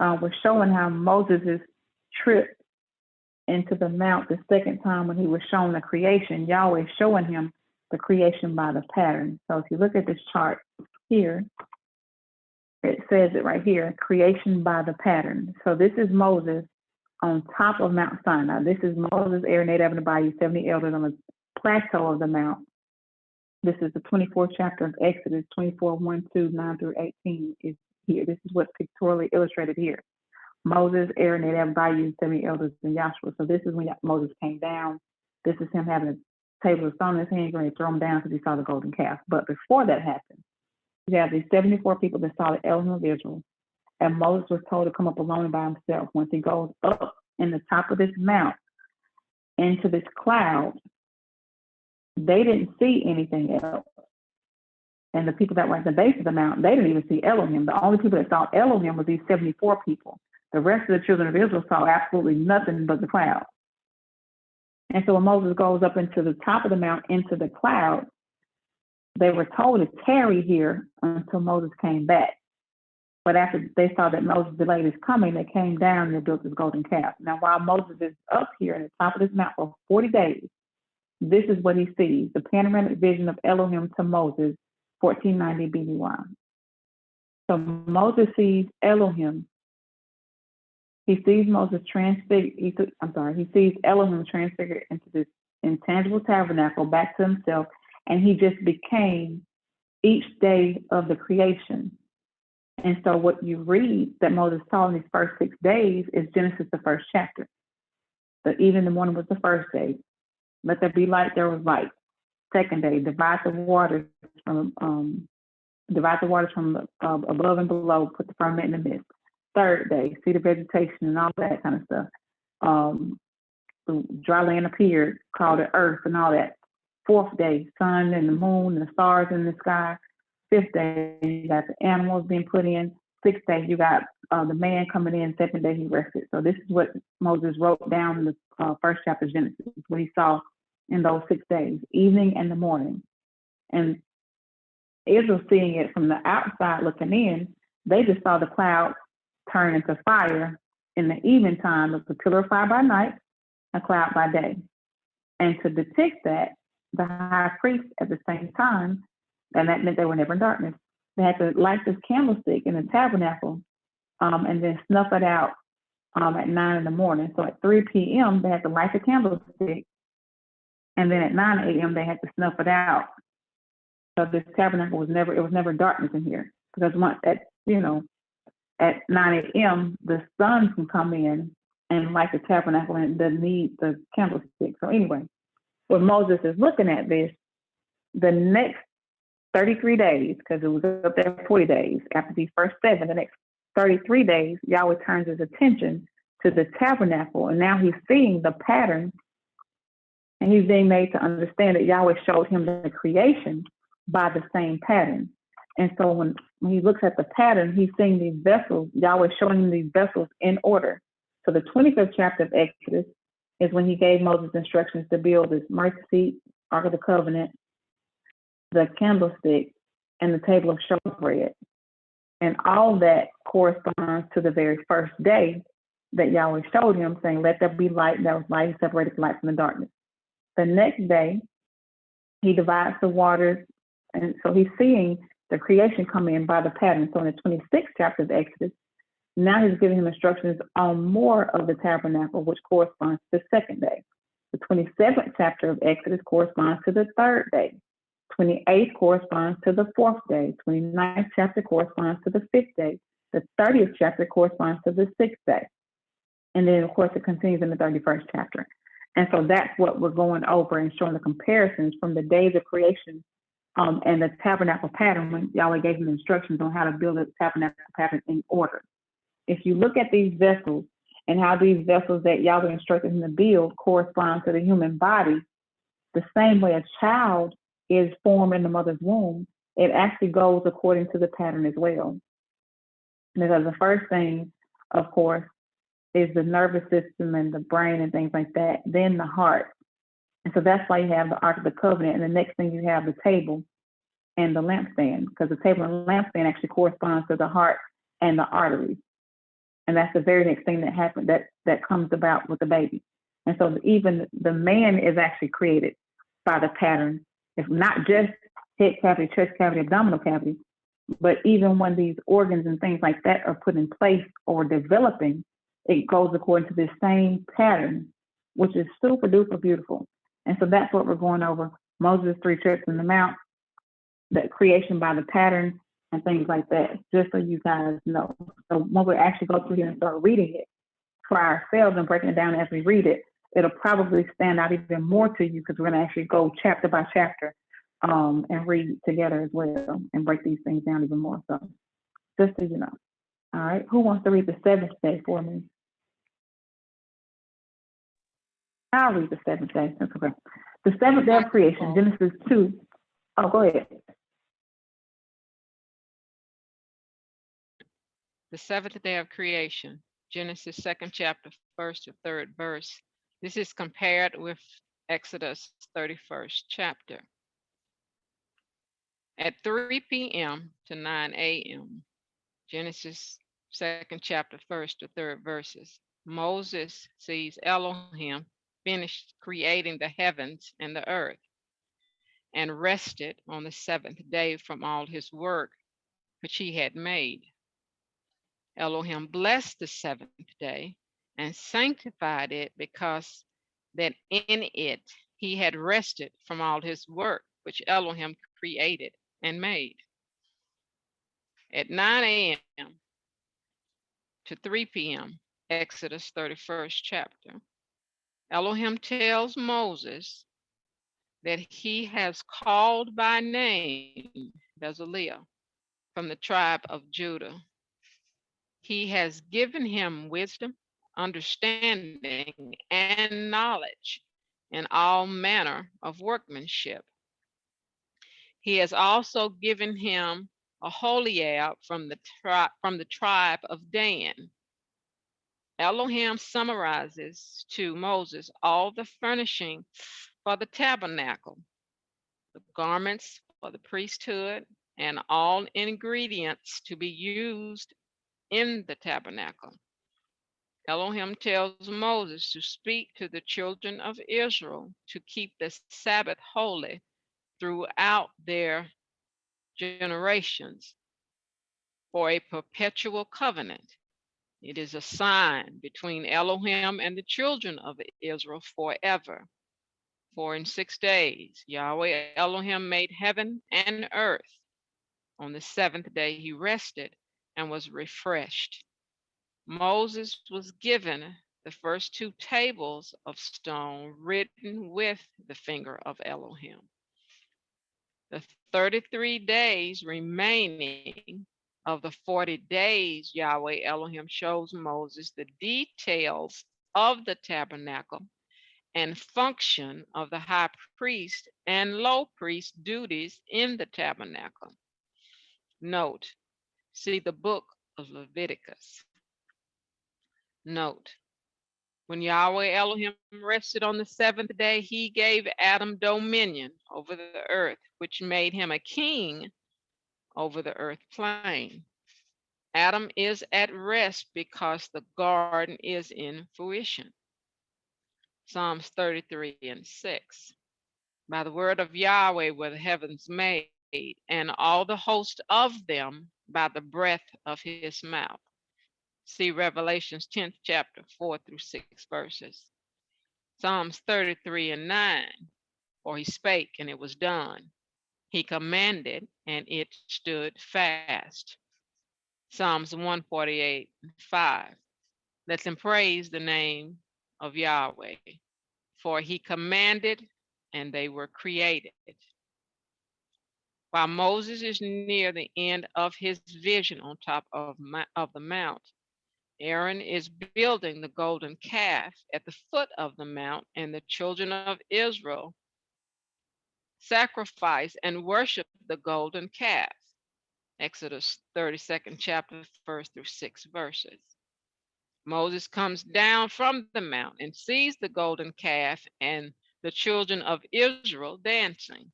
we're showing how Moses' trip into the mount the second time when he was shown the creation, Yahweh showing him the creation by the pattern. So if you look at this chart here, it says it right here, creation by the pattern. So this is Moses on top of Mount Sinai. This is Moses, Aaron, Nadab, and Abihu, 70 elders on the plateau of the mount. This is the 24th chapter of Exodus, 24, 1, 2, 9 through 18 is here. This is what's pictorially illustrated here. Moses, Aaron, Nadab, Abihu, 70 elders, and Joshua. So this is when Moses came down. This is him having a table of stone in his hand, going to throw him down because he saw the golden calf. But before that happened, you have these 74 people that saw the Elohim of Israel. And Moses was told to come up alone by himself. Once he goes up in the top of this mount into this cloud, they didn't see anything else. And the people that were at the base of the mount, they didn't even see Elohim. The only people that saw Elohim were these 74 people. The rest of the children of Israel saw absolutely nothing but the cloud. And so when Moses goes up into the top of the mount, into the cloud, they were told to tarry here until Moses came back. But after they saw that Moses delayed his coming, they came down and they built this golden calf. Now, while Moses is up here at the top of this mount for 40 days, this is what he sees, the panoramic vision of Elohim to Moses, 1490 BBY. So Moses sees Elohim. He sees Moses transfigured, he sees Elohim transfigured into this intangible tabernacle back to himself, and he just became each day of the creation. And so what you read that Moses saw in these first 6 days is Genesis, the first chapter. The evening, the morning was the first day. Let there be light, there was light. Second day, divide the waters from above and below, put the firmament in the midst. Third day, see the vegetation and all that kind of stuff. The dry land appeared, called it earth and all that. Fourth day, sun and the moon and the stars in the sky. Fifth day, you got the animals being put in. Sixth day, you got the man coming in. Seventh day, he rested. So this is what Moses wrote down in the first chapter of Genesis, what he saw in those 6 days, evening and the morning. And Israel seeing it from the outside looking in, they just saw the cloud turn into fire in the evening time. It was a pillar of fire by night, a cloud by day. And to depict that, the high priest at the same time, and that meant they were never in darkness, they had to light this candlestick in the tabernacle and then snuff it out at 9 in the morning. So at 3 p.m., they had to light the candlestick, and then at 9 a.m., they had to snuff it out. So this tabernacle was never darkness in here, because once at 9 a.m., the sun can come in and light the tabernacle, and it doesn't need the candlestick. So anyway, when Moses is looking at this, the next 33 days, because it was up there 40 days, after these first 7, the next 33 days, Yahweh turns his attention to the tabernacle, and now he's seeing the pattern, and he's being made to understand that Yahweh showed him the creation by the same pattern. And so when he looks at the pattern, he's seeing these vessels, Yahweh showing him these vessels in order. So the 25th chapter of Exodus is when he gave Moses instructions to build this mercy seat, Ark of the Covenant, the candlestick, and the table of showbread. And all that corresponds to the very first day that Yahweh showed him, saying, let there be light. That was light. He separated the light from the darkness. The next day, he divides the waters. And so he's seeing the creation come in by the pattern. So in the 26th chapter of Exodus, now he's giving him instructions on more of the tabernacle, which corresponds to the second day. The 27th chapter of Exodus corresponds to the third day. 28th corresponds to the fourth day. 29th chapter corresponds to the fifth day. The 30th chapter corresponds to the sixth day. And then, of course, it continues in the 31st chapter. And so that's what we're going over and showing the comparisons from the days of creation and the tabernacle pattern, when Yahweh gave him instructions on how to build a tabernacle pattern in order. If you look at these vessels and how these vessels that Yahweh instructed him to build correspond to the human body, the same way a child is formed in the mother's womb, it actually goes according to the pattern as well. Because the first thing, of course, is the nervous system and the brain and things like that, then the heart. And so that's why you have the Ark of the Covenant. And the next thing you have the table and the lampstand, because the table and the lampstand actually corresponds to the heart and the arteries. And that's the very next thing that happened, that comes about with the baby. And so even the man is actually created by the pattern. It's not just head cavity, chest cavity, abdominal cavity, but even when these organs and things like that are put in place or developing, it goes according to this same pattern, which is super duper beautiful. And so that's what we're going over. Moses' 3 trips in the mount, the creation by the pattern and things like that, just so you guys know. So when we actually go through here and start reading it for ourselves and breaking it down as we read it, it'll probably stand out even more to you, because we're going to actually go chapter by chapter and read together as well and break these things down even more. So just so you know. All right, who wants to read the 7th day for me? I'll read the 7th day. That's okay. The 7th day of creation, Genesis 2. Oh, go ahead. The 7th day of creation, Genesis 2nd chapter, 1st to 3rd verse. This is compared with Exodus 31st chapter. At 3 p.m. to 9 a.m., Genesis 2nd chapter, 1st to 3rd verses, Moses sees Elohim finished creating the heavens and the earth, and rested on the 7th day from all his work which he had made. Elohim blessed the 7th day and sanctified it, because that in it he had rested from all his work which Elohim created and made. At 9 a.m. to 3 p.m., Exodus 31st chapter, Elohim tells Moses that he has called by name Bezalel from the tribe of Judah. He has given him wisdom, understanding, and knowledge in all manner of workmanship. He has also given him Aholiab from the tribe of Dan. Elohim summarizes to Moses all the furnishing for the tabernacle, the garments for the priesthood, and all ingredients to be used in the tabernacle. Elohim tells Moses to speak to the children of Israel to keep the Sabbath holy throughout their generations for a perpetual covenant. It is a sign between Elohim and the children of Israel forever. For in 6 days, Yahweh Elohim made heaven and earth. On the 7th day, he rested and was refreshed. Moses was given the first 2 tables of stone written with the finger of Elohim. The 33 days remaining of the 40 days, Yahweh Elohim shows Moses the details of the tabernacle and function of the high priest and low priest duties in the tabernacle. Note, see the book of Leviticus. Note, when Yahweh Elohim rested on the seventh day, he gave Adam dominion over the earth, which made him a king over the earth plane. Adam is at rest because the garden is in fruition. Psalms 33:6. By the word of Yahweh were the heavens made, and all the host of them by the breath of his mouth. See Revelations 10th chapter, 4-6 verses. Psalms 33:9. For he spake, and it was done. He commanded, and it stood fast. Psalms 148:5. Let them praise the name of Yahweh, for he commanded, and they were created. While Moses is near the end of his vision on top of the mount, Aaron is building the golden calf at the foot of the mount, and the children of Israel sacrifice and worship the golden calf. Exodus 32nd chapter, 1-6 verses. Moses comes down from the mount and sees the golden calf and the children of Israel dancing.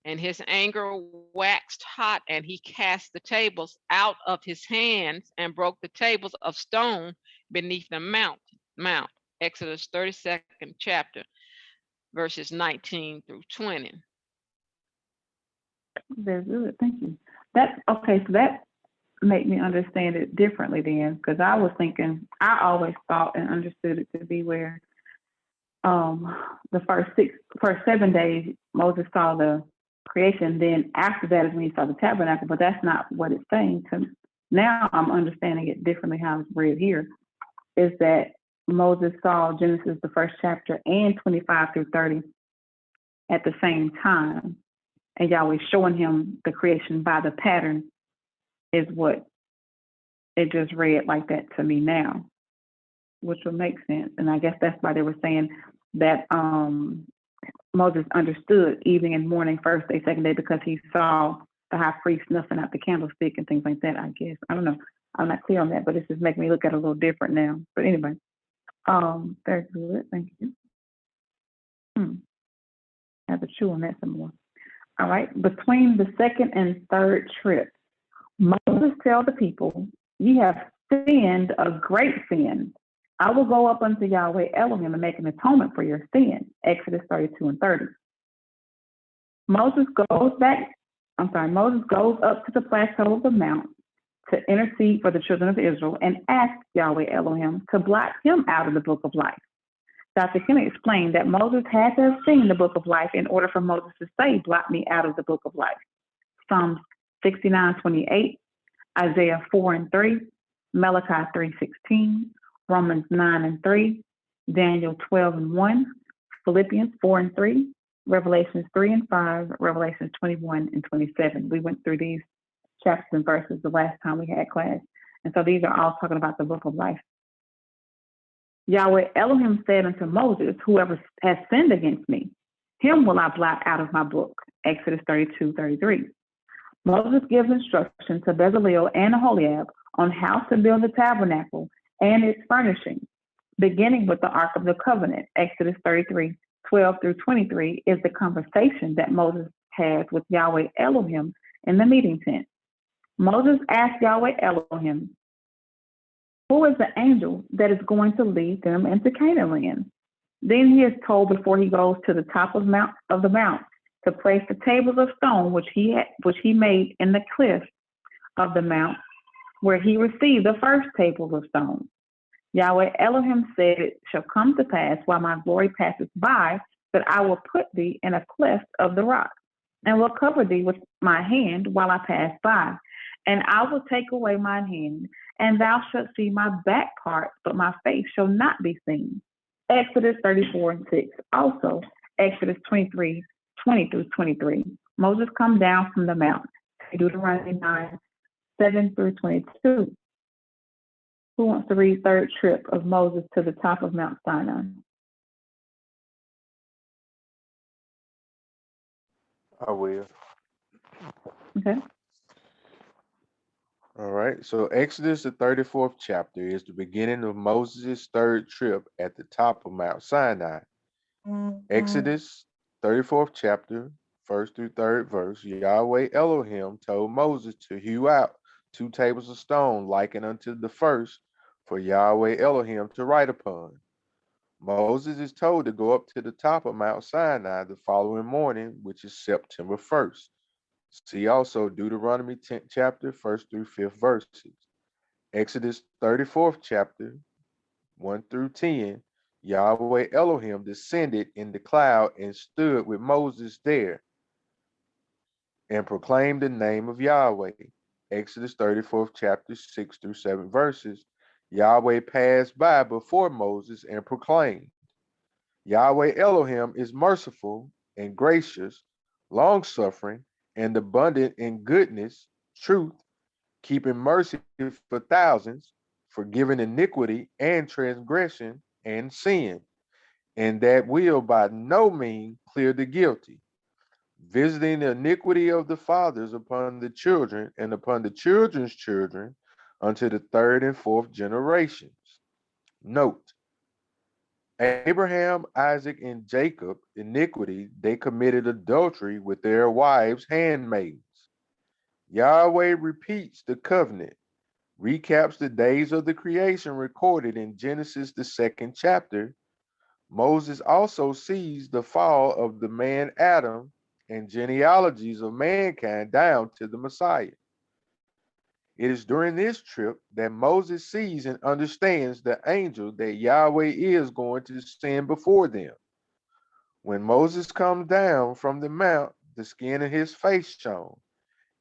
And his anger waxed hot, and he cast the tables out of his hands and broke the tables of stone beneath the mount. Exodus 32nd chapter, verses 19-20. Very good, thank you. That okay, so that made me understand it differently then, because I was thinking, I always thought and understood it to be where the first 7 days Moses saw the creation, then after that is when he saw the tabernacle, but that's not what it's saying. Now I'm understanding it differently how it's read here, is that Moses saw Genesis, the first chapter, and 25-30 at the same time, and Yahweh showing him the creation by the pattern is what it just read like that to me now, which would make sense. And I guess that's why they were saying that Moses understood evening and morning, first day, second day, because he saw the high priest snuffing out the candlestick and things like that, I guess. I don't know. I'm not clear on that, but it's just making me look at it a little different now. But anyway, very good. Thank you. I have to chew on that some more. All right. Between the second and third trips, Moses tells the people, ye have sinned a great sin. I will go up unto Yahweh Elohim and make an atonement for your sin. Exodus 32-30. Moses goes up to the plateau of the mount to intercede for the children of Israel and ask Yahweh Elohim to blot him out of the book of life. Dr. Kennedy explained that Moses had to have seen the book of life in order for Moses to say, blot me out of the book of life. Psalms 69:28, Isaiah 4:3, Malachi 3:16, Romans 9:3, Daniel 12:1, Philippians 4:3, Revelations 3:5, Revelations 21-27. We went through these chapters and verses the last time we had class. And so these are all talking about the book of life. Yahweh Elohim said unto Moses, whoever has sinned against me, him will I blot out of my book. Exodus 32:33. Moses gives instruction to Bezalel and Aholiab on how to build the tabernacle and its furnishings, beginning with the Ark of the Covenant. Exodus 33:12-23 is the conversation that Moses has with Yahweh Elohim in the meeting tent. Moses asked Yahweh Elohim, who is the angel that is going to lead them into Canaan land? Then he is told before he goes to the top of the mount to place the tables of stone which he made in the cliff of the mount where he received the first tables of stone. Yahweh Elohim said, it shall come to pass while my glory passes by that I will put thee in a cleft of the rock and will cover thee with my hand while I pass by. And I will take away mine hand, and thou shalt see my back part, but my face shall not be seen. Exodus 34:6. Also, Exodus 23:20-23. Moses come down from the mount. Deuteronomy 9:7-22. Who wants to read third trip of Moses to the top of Mount Sinai? I will. Okay. All right. So Exodus, the 34th chapter, is the beginning of Moses' third trip at the top of Mount Sinai. Exodus, 34th chapter, first through third verse, Yahweh Elohim told Moses to hew out 2 tables of stone likened unto the first for Yahweh Elohim to write upon. Moses is told to go up to the top of Mount Sinai the following morning, which is September 1st. See also Deuteronomy 10th chapter, 1st through 5th verses. Exodus 34th chapter, 1 through 10, Yahweh Elohim descended in the cloud and stood with Moses there and proclaimed the name of Yahweh. Exodus 34th chapter, 6 through 7 verses. Yahweh passed by before Moses and proclaimed, Yahweh Elohim is merciful and gracious, long-suffering, and abundant in goodness, truth, keeping mercy for thousands, forgiving iniquity and transgression and sin, and that will by no means clear the guilty, visiting the iniquity of the fathers upon the children and upon the children's children unto the third and fourth generations. Note, Abraham, Isaac, and Jacob, iniquity, they committed adultery with their wives' handmaids. Yahweh repeats the covenant, recaps the days of the creation recorded in Genesis, the 2nd chapter. Moses also sees the fall of the man Adam and genealogies of mankind down to the Messiah. It is during this trip that Moses sees and understands the angel that Yahweh is going to send before them. When Moses comes down from the mount, the skin of his face shone.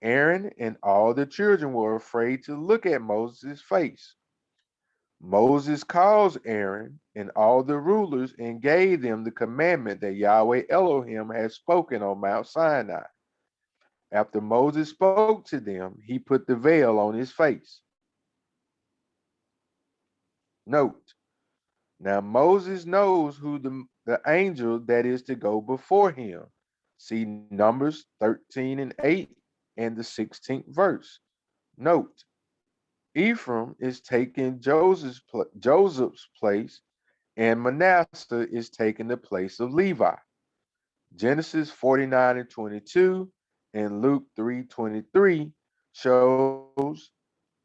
Aaron and all the children were afraid to look at Moses' face. Moses calls Aaron and all the rulers and gave them the commandment that Yahweh Elohim had spoken on Mount Sinai. After Moses spoke to them, he put the veil on his face. Note, now Moses knows who the angel that is to go before him. See Numbers 13 and 8 and the 16th verse. Note, Ephraim is taking Joseph's place, and Manasseh is taking the place of Levi. Genesis 49 and 22 and Luke 3:23 shows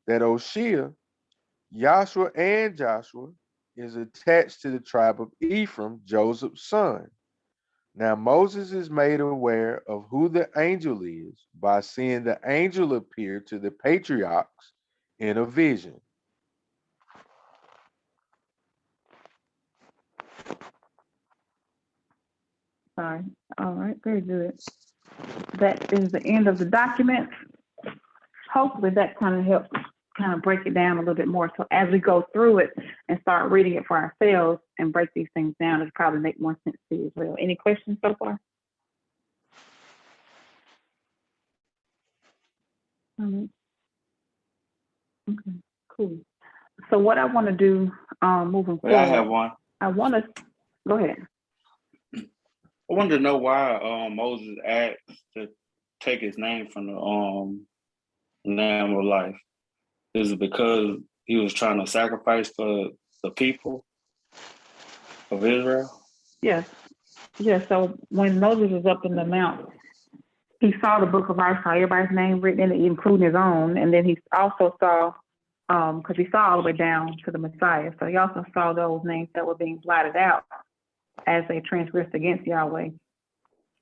that Oshia, Joshua and Joshua, is attached to the tribe of Ephraim, Joseph's son. Now Moses is made aware of who the angel is by seeing the angel appear to the patriarchs in a vision. Sorry. All right, very good. That is the end of the document. Hopefully that kind of helps kind of break it down a little bit more. So as we go through it and start reading it for ourselves and break these things down, it'll probably make more sense to you as well. Any questions so far? Okay, cool. So what I want to do moving Well, I forward, have one. I want to, go ahead. I wanted to know why Moses asked to take his name from the Lamb of Life. Is it because he was trying to sacrifice for the people of Israel? Yes. Yeah, so when Moses was up in the mount, he saw the book of life, saw everybody's name written in it, including his own. And then he also saw, because he saw all the way down to the Messiah. So he also saw those names that were being blotted out as they transgressed against Yahweh.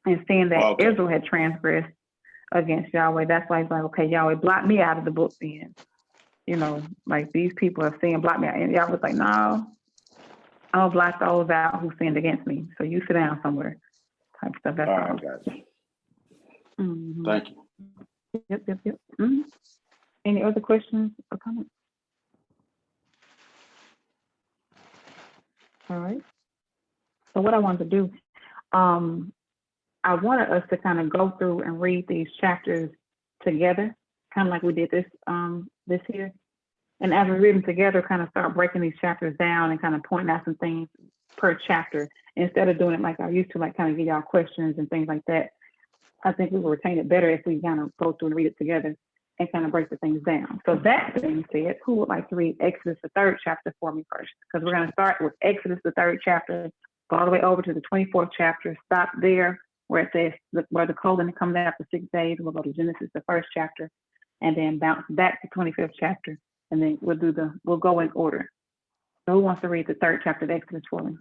And seeing that Israel had transgressed against Yahweh, that's why he's like, okay, Yahweh, blot me out of the book then. You know, like these people are saying, blot me out. And Yahweh's like, no, I'll blot those out who sinned against me. So you sit down somewhere, type stuff. That's all. Right, gotcha. Mm-hmm. Thank you. Yep. Mm-hmm. Any other questions or comments? All right. So what I wanted to do, I wanted us to kind of go through and read these chapters together, kind of like we did this year. And as we read them together, kind of start breaking these chapters down and kind of pointing out some things per chapter, instead of doing it like I used to, like kind of give y'all questions and things like that. I think we will retain it better if we kind of go through and read it together. and kind of break the things down. So that being said, who would like to read Exodus, the 3rd chapter for me first? Because we're going to start with Exodus, the 3rd chapter, go all the way over to the 24th chapter, stop there where it says, where the colon comes after 6 days. We'll go to Genesis, the 1st chapter, and then bounce back to 25th chapter. And then we'll go in order. So who wants to read the 3rd chapter of Exodus for me?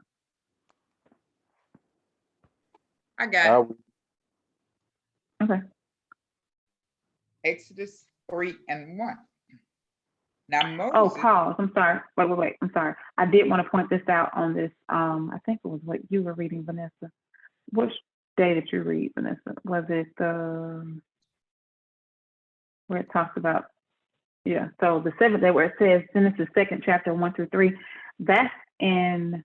I got it. Okay. Exodus 3:1. Now Oh, Moses, pause. I'm sorry. Wait. I'm sorry. I did want to point this out on this. I think it was what you were reading, Vanessa. Which day did you read, Vanessa? Was it where it talks about? Yeah. So the 7th day where it says Genesis 2nd chapter 1 through 3. That's in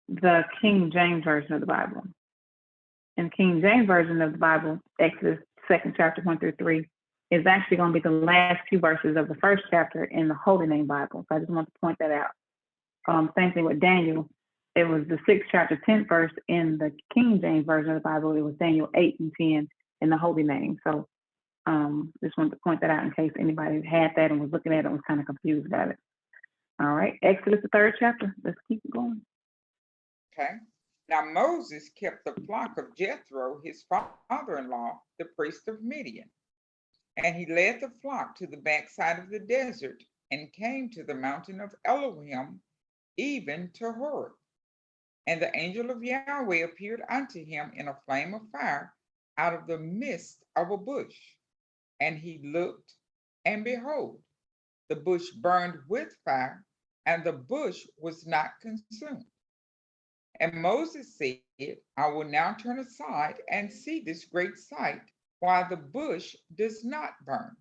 the King James version of the Bible. In King James version of the Bible, Exodus 2nd chapter 1 through 3 is actually going to be the last few verses of the 1st chapter in the Holy Name Bible. So I just want to point that out. Same thing with Daniel. It was the 6th chapter, 10th verse in the King James version of the Bible. It was Daniel 8 and 10 in the Holy Name. So just wanted to point that out in case anybody had that and was looking at it and was kind of confused about it. All right, Exodus, the 3rd chapter. Let's keep it going. okay. Now Moses kept the flock of Jethro, his father-in-law, the priest of Midian. And he led the flock to the backside of the desert and came to the mountain of Elohim, even to Horeb. And the angel of Yahweh appeared unto him in a flame of fire out of the midst of a bush. And he looked, and behold, the bush burned with fire, and the bush was not consumed. And Moses said, I will now turn aside and see this great sight, while the bush does not burn.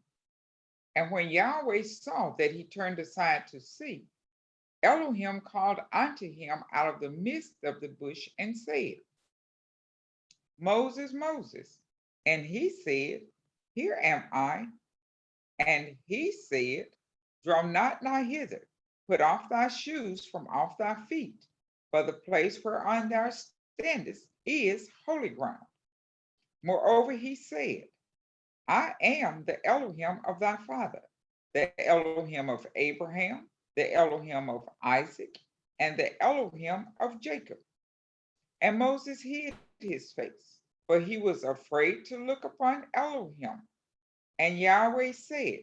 And when Yahweh saw that he turned aside to see, Elohim called unto him out of the midst of the bush and said, Moses, Moses. And he said, Here am I. And he said, Draw not nigh hither, put off thy shoes from off thy feet, for the place whereon thou standest is holy ground. Moreover, he said, I am the Elohim of thy father, the Elohim of Abraham, the Elohim of Isaac, and the Elohim of Jacob. And Moses hid his face, for he was afraid to look upon Elohim. And Yahweh said,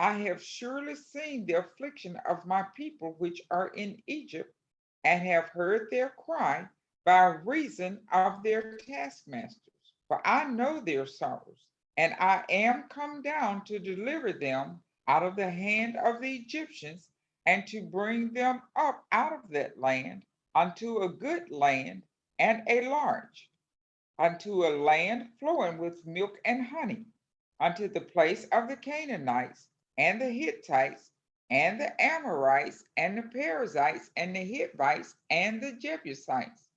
I have surely seen the affliction of my people which are in Egypt, and have heard their cry by reason of their taskmasters. For I know their sorrows, and I am come down to deliver them out of the hand of the Egyptians, and to bring them up out of that land unto a good land and a large, unto a land flowing with milk and honey, unto the place of the Canaanites and the Hittites and the Amorites and the Perizzites and the Hivites and the Jebusites.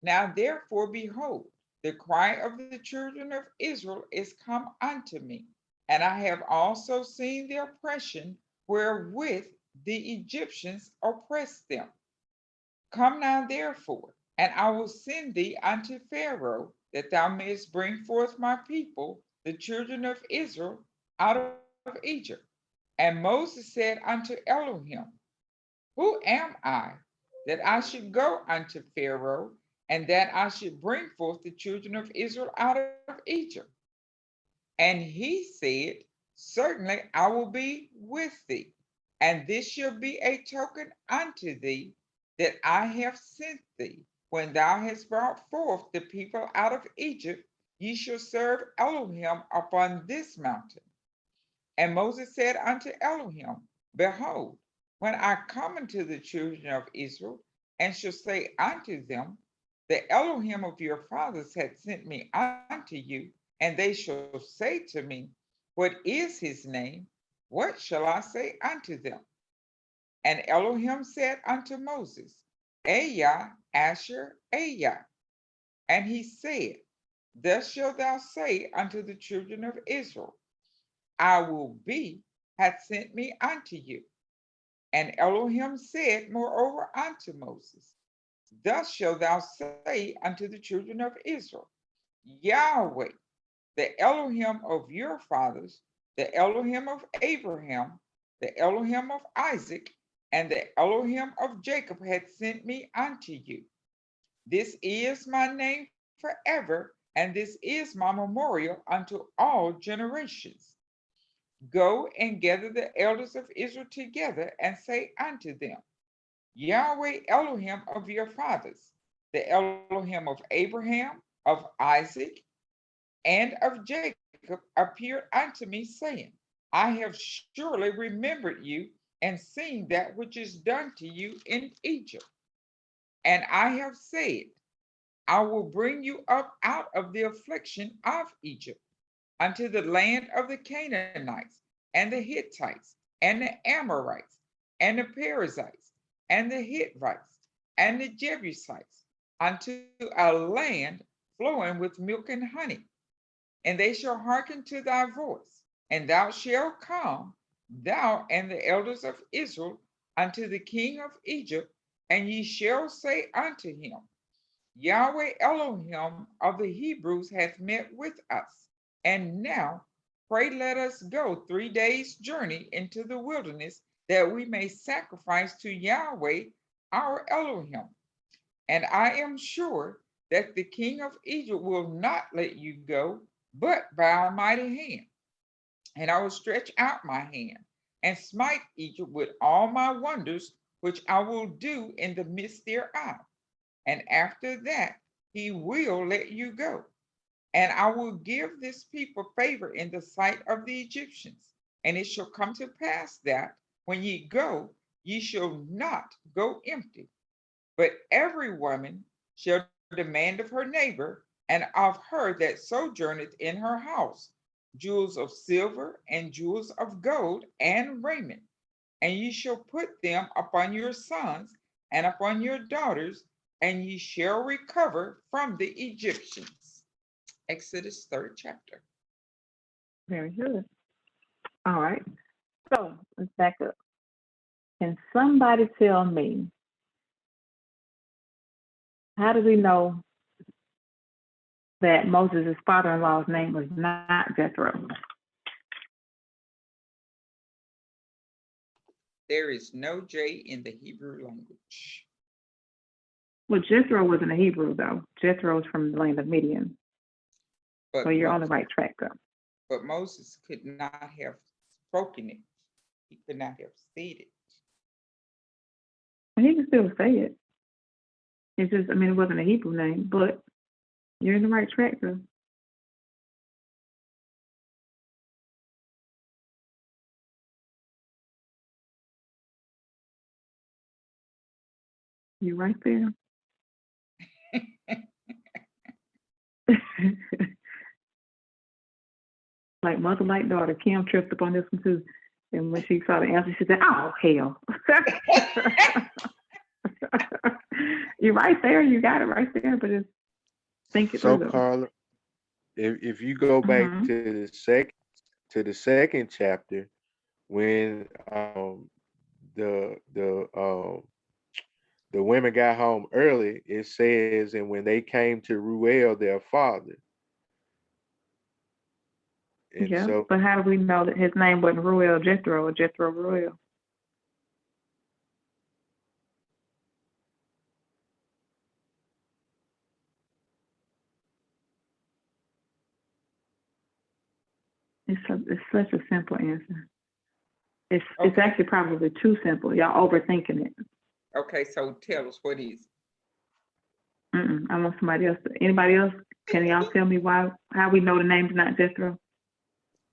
Now therefore, behold, the cry of the children of Israel is come unto me, and I have also seen the oppression wherewith the Egyptians oppressed them. Come now therefore, and I will send thee unto Pharaoh, that thou mayest bring forth my people, the children of Israel, out of Egypt. And Moses said unto Elohim, Who am I, that I should go unto Pharaoh, and that I should bring forth the children of Israel out of Egypt? And he said, Certainly I will be with thee, and this shall be a token unto thee that I have sent thee. When thou hast brought forth the people out of Egypt, ye shall serve Elohim upon this mountain. And Moses said unto Elohim, Behold, when I come unto the children of Israel, and shall say unto them, The Elohim of your fathers hath sent me unto you, and they shall say to me, What is his name? What shall I say unto them? And Elohim said unto Moses, Ayah, Asher, Ayah. And he said, Thus shalt thou say unto the children of Israel, I will be hath sent me unto you. And Elohim said moreover unto Moses, Thus shalt thou say unto the children of Israel, Yahweh, the Elohim of your fathers, the Elohim of Abraham, the Elohim of Isaac, and the Elohim of Jacob hath sent me unto you. This is my name forever, and this is my memorial unto all generations. Go and gather the elders of Israel together and say unto them, Yahweh Elohim of your fathers, the Elohim of Abraham, of Isaac, and of Jacob appeared unto me, saying, I have surely remembered you and seen that which is done to you in Egypt. And I have said, I will bring you up out of the affliction of Egypt unto the land of the Canaanites and the Hittites and the Amorites and the Perizzites and the Hittites and the Jebusites unto a land flowing with milk and honey. And they shall hearken to thy voice, and thou shalt come, thou and the elders of Israel, unto the king of Egypt, and ye shall say unto him, Yahweh Elohim of the Hebrews hath met with us, and now pray let us go 3 days' journey into the wilderness, that we may sacrifice to Yahweh our Elohim. And I am sure that the king of Egypt will not let you go, but by a mighty hand. And I will stretch out my hand and smite Egypt with all my wonders, which I will do in the midst thereof. And after that, he will let you go. And I will give this people favor in the sight of the Egyptians. And it shall come to pass that when ye go, ye shall not go empty. But every woman shall demand of her neighbor and of her that sojourneth in her house jewels of silver and jewels of gold and raiment. And ye shall put them upon your sons and upon your daughters, and ye shall recover from the Egyptians. Exodus 3rd chapter. Very good. All right. So let's back up. Can somebody tell me, how do we know that Moses' father-in-law's name was not Jethro? There is no J in the Hebrew language. Well, Jethro wasn't a Hebrew, though. Jethro's from the land of Midian. But So you're on the right track, though. But Moses could not have spoken it. He could not have said it. And he can still say it. It's just, I mean, it wasn't a Hebrew name, but you're in the right track, though. You're right there. Like mother, like daughter. Kim tripped up on this one too. And when she saw the answer, she said, oh, hell. You're right there. You got it right there. But just think it So, through. Carla, if you go back to the second chapter, when the women got home early, it says, and when they came to Ruel, their father. And yeah, so, but how do we know that his name wasn't Ruel Jethro or Jethro Ruel? It's such a simple answer. It's actually probably too simple. Y'all overthinking it. Okay, so tell us what is it? I want somebody else. Anybody else? Can y'all tell me how we know the name's not Jethro?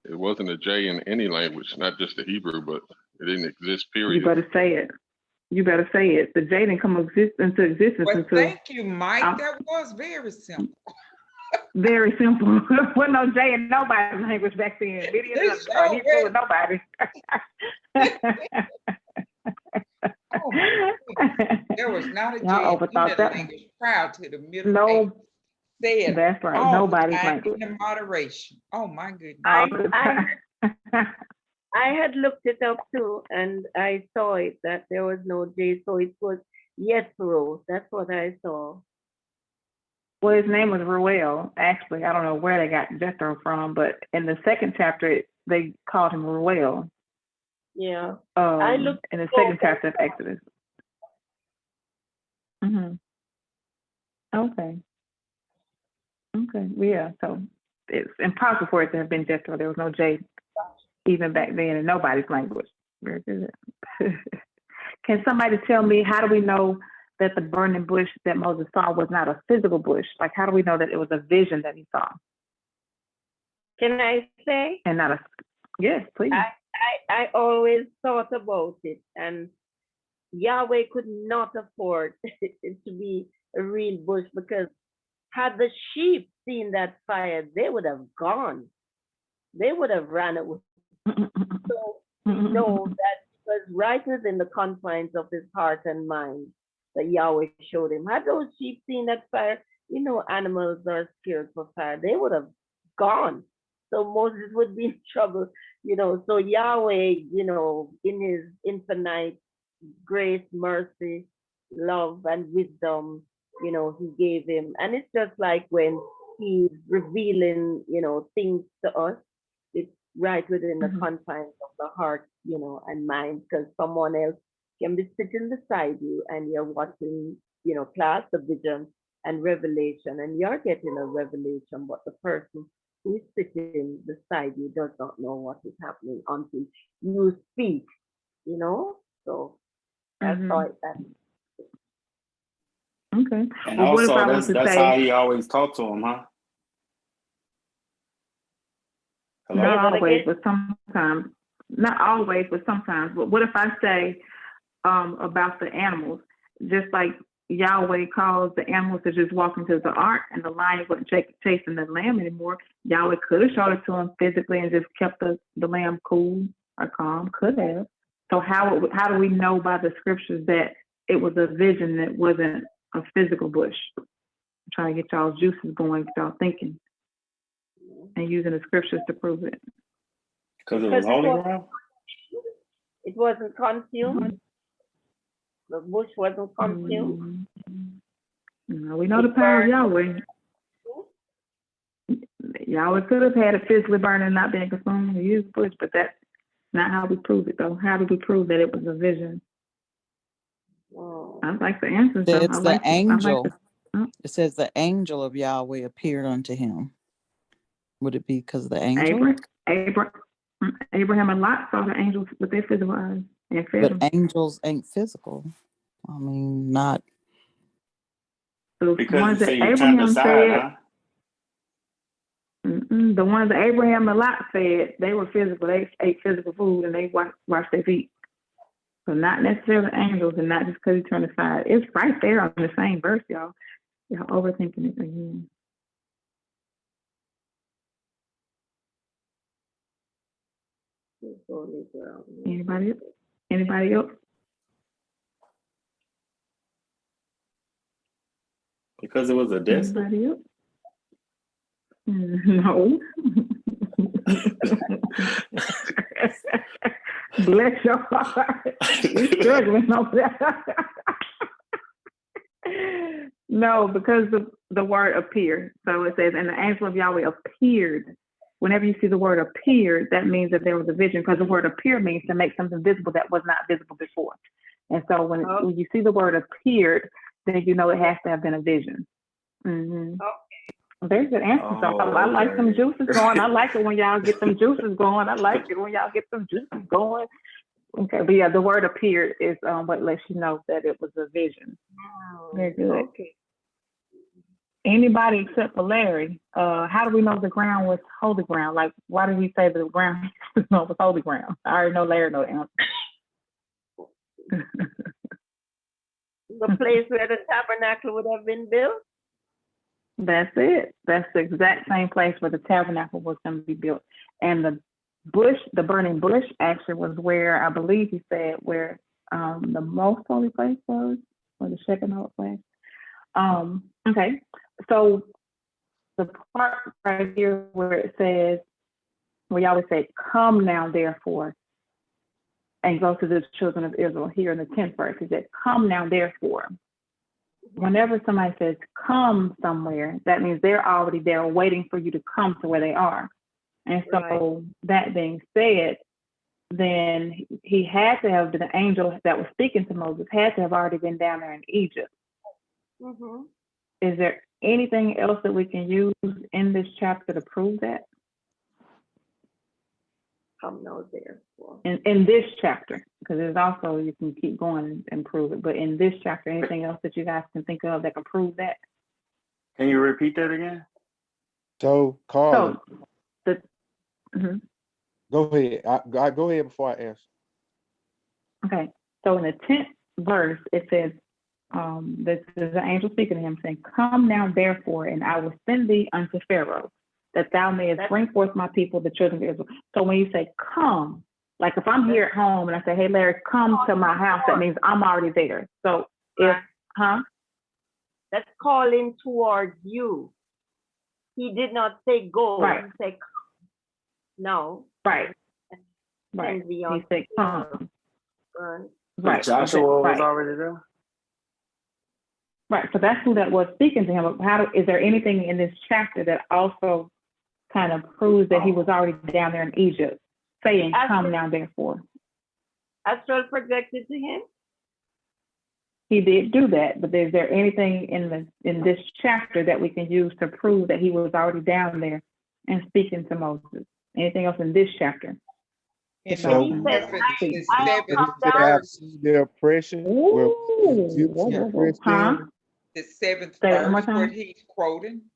It wasn't a J in any language, not just the Hebrew, but it didn't exist, period. You better say it. You better say it. The J didn't come into existence Well, until... thank you, Mike. That was very simple. Very simple. There wasn't no J in nobody's language back then. There's Hebrew no way. or nobody. Oh my goodness. There was not a J Y'all in overthought the that language prior to the Middle No, Ages. Said that's right. all Nobody's the time language. in moderation. Oh my goodness. I had looked it up too, and I saw it that there was no J, so it was Yethro. That's what I saw. Well, his name was Ruel. Actually, I don't know where they got Jethro from, but in the second chapter, they called him Ruel. Yeah. I looked in the second chapter of Exodus. Okay. Okay. Yeah. So it's impossible for it to have been Jethro. There was no J even back then in nobody's language. Very good. Can somebody tell me, how do we know that the burning bush that Moses saw was not a physical bush? Like, how do we know that it was a vision that he saw? Can I say? And not a, yes, please. I always thought about it, and Yahweh could not afford it to be a real bush, because had the sheep seen that fire, they would have gone. They would have ran away. So we know that it was right within the confines of his heart and mind that Yahweh showed him. Had those sheep seen that fire, you know, animals are scared for fire, they would have gone. So Moses would be in trouble, you know. So Yahweh, you know, in his infinite grace, mercy, love, and wisdom, you know, he gave him. And it's just like when he's revealing, you know, things to us, it's right within the confines of the heart, you know, and mind, because someone else can be sitting beside you and you're watching, you know, class of vision and revelation, and you're getting a revelation, but the person who is sitting beside you does not know what is happening until you speak, you know? So that's how it happens. Okay. And well, what if also, I was to that's say, how he always talked to him, huh? Hello? not always, but sometimes, not always, but sometimes. But what if I say about the animals, just like Yahweh calls the animals to just walk into the ark, and the lion wasn't chasing the lamb anymore? Yahweh could have showed it to him physically and just kept the lamb cool or calm. Could have. So how do we know by the scriptures that it was a vision that wasn't a physical bush? I'm trying to get y'all's juices going, get y'all thinking, and using the scriptures to prove it. Because it was holy ground? It wasn't consumed. The bush wasn't consumed. No, we know the power of Yahweh. Yahweh could have had it physically burning and not being consumed. He used bush, but that's not how we prove it, though. How do we prove that it was a vision? I like the answer. So It's the angel. It says the angel of Yahweh appeared unto him. Would it be because of the angel? Abraham and Lot saw the angels with their physical eyes and fed them. But angels ain't physical. I mean, not. So because you say you turned aside, huh? The ones that Abraham and Lot fed, they were physical. They ate physical food and they washed their feet. So not necessarily angels, and not just because he turned aside. It's right there on the same verse, y'all. Y'all overthinking it again. Anybody else? Anybody else? Because it was a desert? Anybody else? No. Bless your heart. You're struggling over there. No, because the word appeared. So it says, and the angel of Yahweh appeared. Whenever you see the word appeared, that means that there was a vision, because the word appear means to make something visible that was not visible before. And so when you see the word appeared, then you know it has to have been a vision. Very good answer. So I like some juices going. I like it when y'all get them juices going. I like it when y'all get some juices going. Okay, but yeah, the word appeared is what lets you know that it was a vision. Very good. Okay. Anybody except for Larry, how do we know the ground was holy ground? Like, why did he say the ground was holy ground? I already know Larry knows the answer. The place where the tabernacle would have been built? That's it. That's the exact same place where the tabernacle was going to be built. And the bush, the burning bush, actually was where, I believe he said, where the most holy place was, or the Shekinah place. Okay, so the part right here where it says, we always say, come now, therefore, and go to the children of Israel. Here in the 10th verse, he said, come now, therefore. Whenever somebody says come somewhere, that means they're already there waiting for you to come to where they are. And so that being said, then he had to have, the angel that was speaking to Moses had to have already been down there in Egypt. Mm-hmm. Is there anything else that we can use in this chapter to prove that? Come now, therefore. In this chapter, because there's also, you can keep going and prove it, but in this chapter, anything else that you guys can think of that can prove that? Can you repeat that again? So, Carla, Mhm. go ahead. I go ahead before I answer. Okay, so in the 10th verse, it says, this is an angel speaking to him saying, "Come now, therefore, and I will send thee unto Pharaoh, that thou mayest bring forth my people, the children of Israel." So when you say come, like if I'm here at home and I say, "Hey, Larry, come to my house," that means I'm already there. So if, That's calling towards you. He did not say go. Right. He said come. No. Right. Right. He said come. Right. Right. Joshua Right. was already there. Right. So that's who that was speaking to him. Is there anything in this chapter that also kind of proves that he was already down there in Egypt, saying, "Come now, therefore"? Astral projected to him. He did do that, but is there anything in this chapter that we can use to prove that he was already down there and speaking to Moses? Anything else in this chapter? In So, He said, the I have seventh come down. I've verse, seen the oppression where Egyptians oppressed them. the seventh Say it one more verse where time. he's quoting.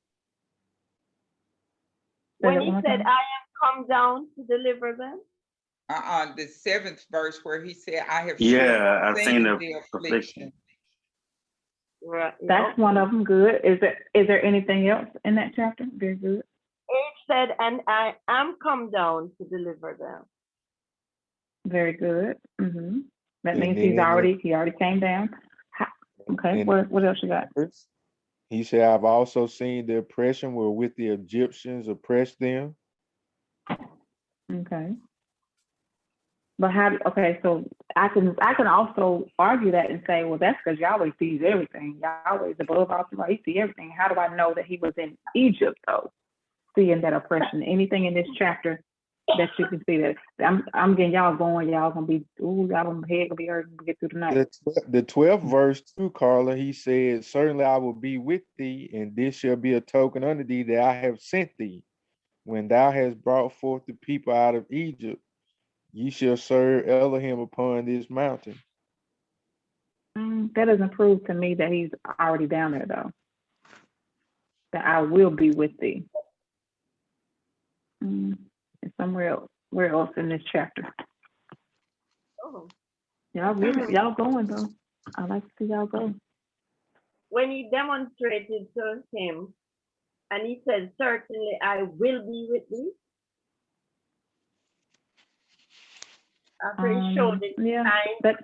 When he said, "I have come down to deliver them." The seventh verse where he said, "I have Yeah, I've seen seen the the affliction. affliction." Right. That's one of them. Good. Is there anything else in that chapter? Very good. It said, "And I am come down to deliver them." Very good. That And means then he already came down. Okay. and What else you got? he said, "I've also seen the oppression where with the Egyptians oppressed them." Okay. But okay, so I can also argue that and say, well, that's because Yahweh sees everything. Yahweh is above all, he sees everything. How do I know that he was in Egypt though, seeing that oppression? Anything in this chapter that you can see that? I'm getting y'all going. Y'all gonna be y'all head gonna be hurting when we get through the night. The 12th verse too, Carla, he said, "Certainly I will be with thee, and this shall be a token unto thee that I have sent thee. When thou hast brought forth the people out of Egypt, ye shall serve Elohim upon this mountain." That doesn't prove to me that he's already down there though. That I will be with thee. It's somewhere else in this chapter. Oh. Y'all going though. I like to see y'all go. When he demonstrated to him, and he said, "Certainly I will be with thee." After he showed it, he said,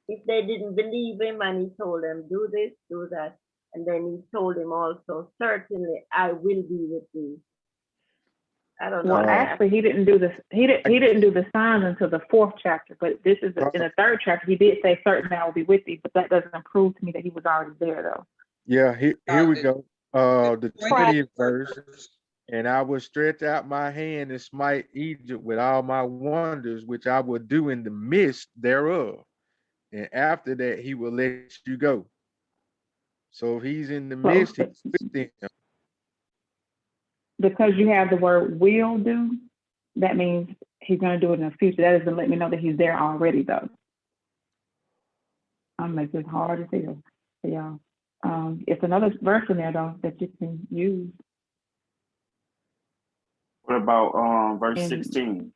if they didn't believe him, and he told them, "Do this, do that," and then he told him also, "Certainly I will be with thee." I don't know. Well, actually, he didn't do this. He didn't do the signs until the 4th chapter. But this is in the 3rd chapter. He did say, "Certainly I will be with thee," but that doesn't prove to me that he was already there, though. Yeah, here we go. The 20th verse. "And I will stretch out my hand and smite Egypt with all my wonders, which I will do in the midst thereof. And after that, he will let you go." So if he's in the midst, he's with them. Because you have the word "will do," that means he's going to do it in the future. That doesn't let me know that he's there already, though. I'm making it hard to feel for y'all. It's another verse in there though that you can use. What about verse 16?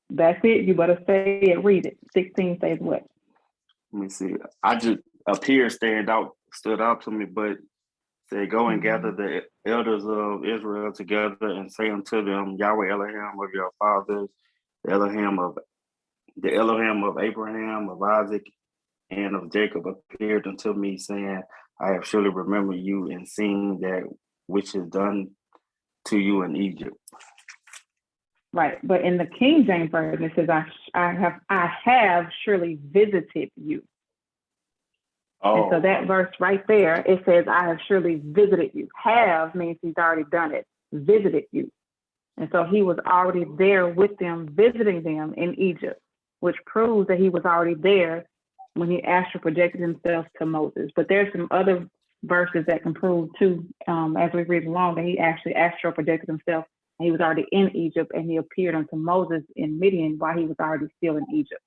That's it. You better say it. Read it. 16 says what? Let me see. I just stood out to me, but said, "Go and gather the elders of Israel together and say unto them, Yahweh Elohim of your fathers, the Elohim of Abraham, of Isaac, and of Jacob appeared unto me, saying, I have surely remembered you and seen that which is done to you in Egypt." Right, but in the King James version it says, I have surely visited you. Oh. And so that verse right there, it says, I have surely visited you. Have means he's already done it. visited you. And so he was already there with them, visiting them in Egypt, which proves that he was already there when he astral projected himself to Moses. But there's some other verses that can prove too, as we read along, that he actually astral projected himself and he was already in Egypt and he appeared unto Moses in Midian while he was already still in Egypt.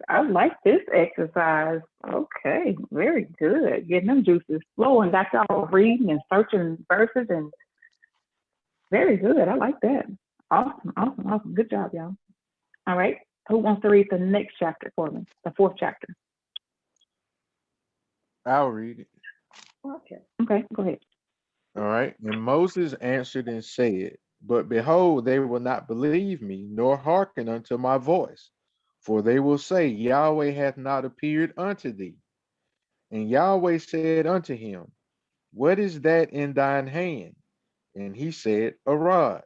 I like this exercise. Okay, very good. Getting them juices flowing. Got y'all reading and searching verses, and very good. I like that. Awesome, awesome, awesome. Good job, y'all. All right. Who wants to read the next chapter for me? The 4th chapter. I'll read it. Okay, go ahead. All right. And Moses answered and said, But behold, they will not believe me, nor hearken unto my voice. For they will say, Yahweh hath not appeared unto thee. And Yahweh said unto him, What is that in thine hand? And he said, A rod.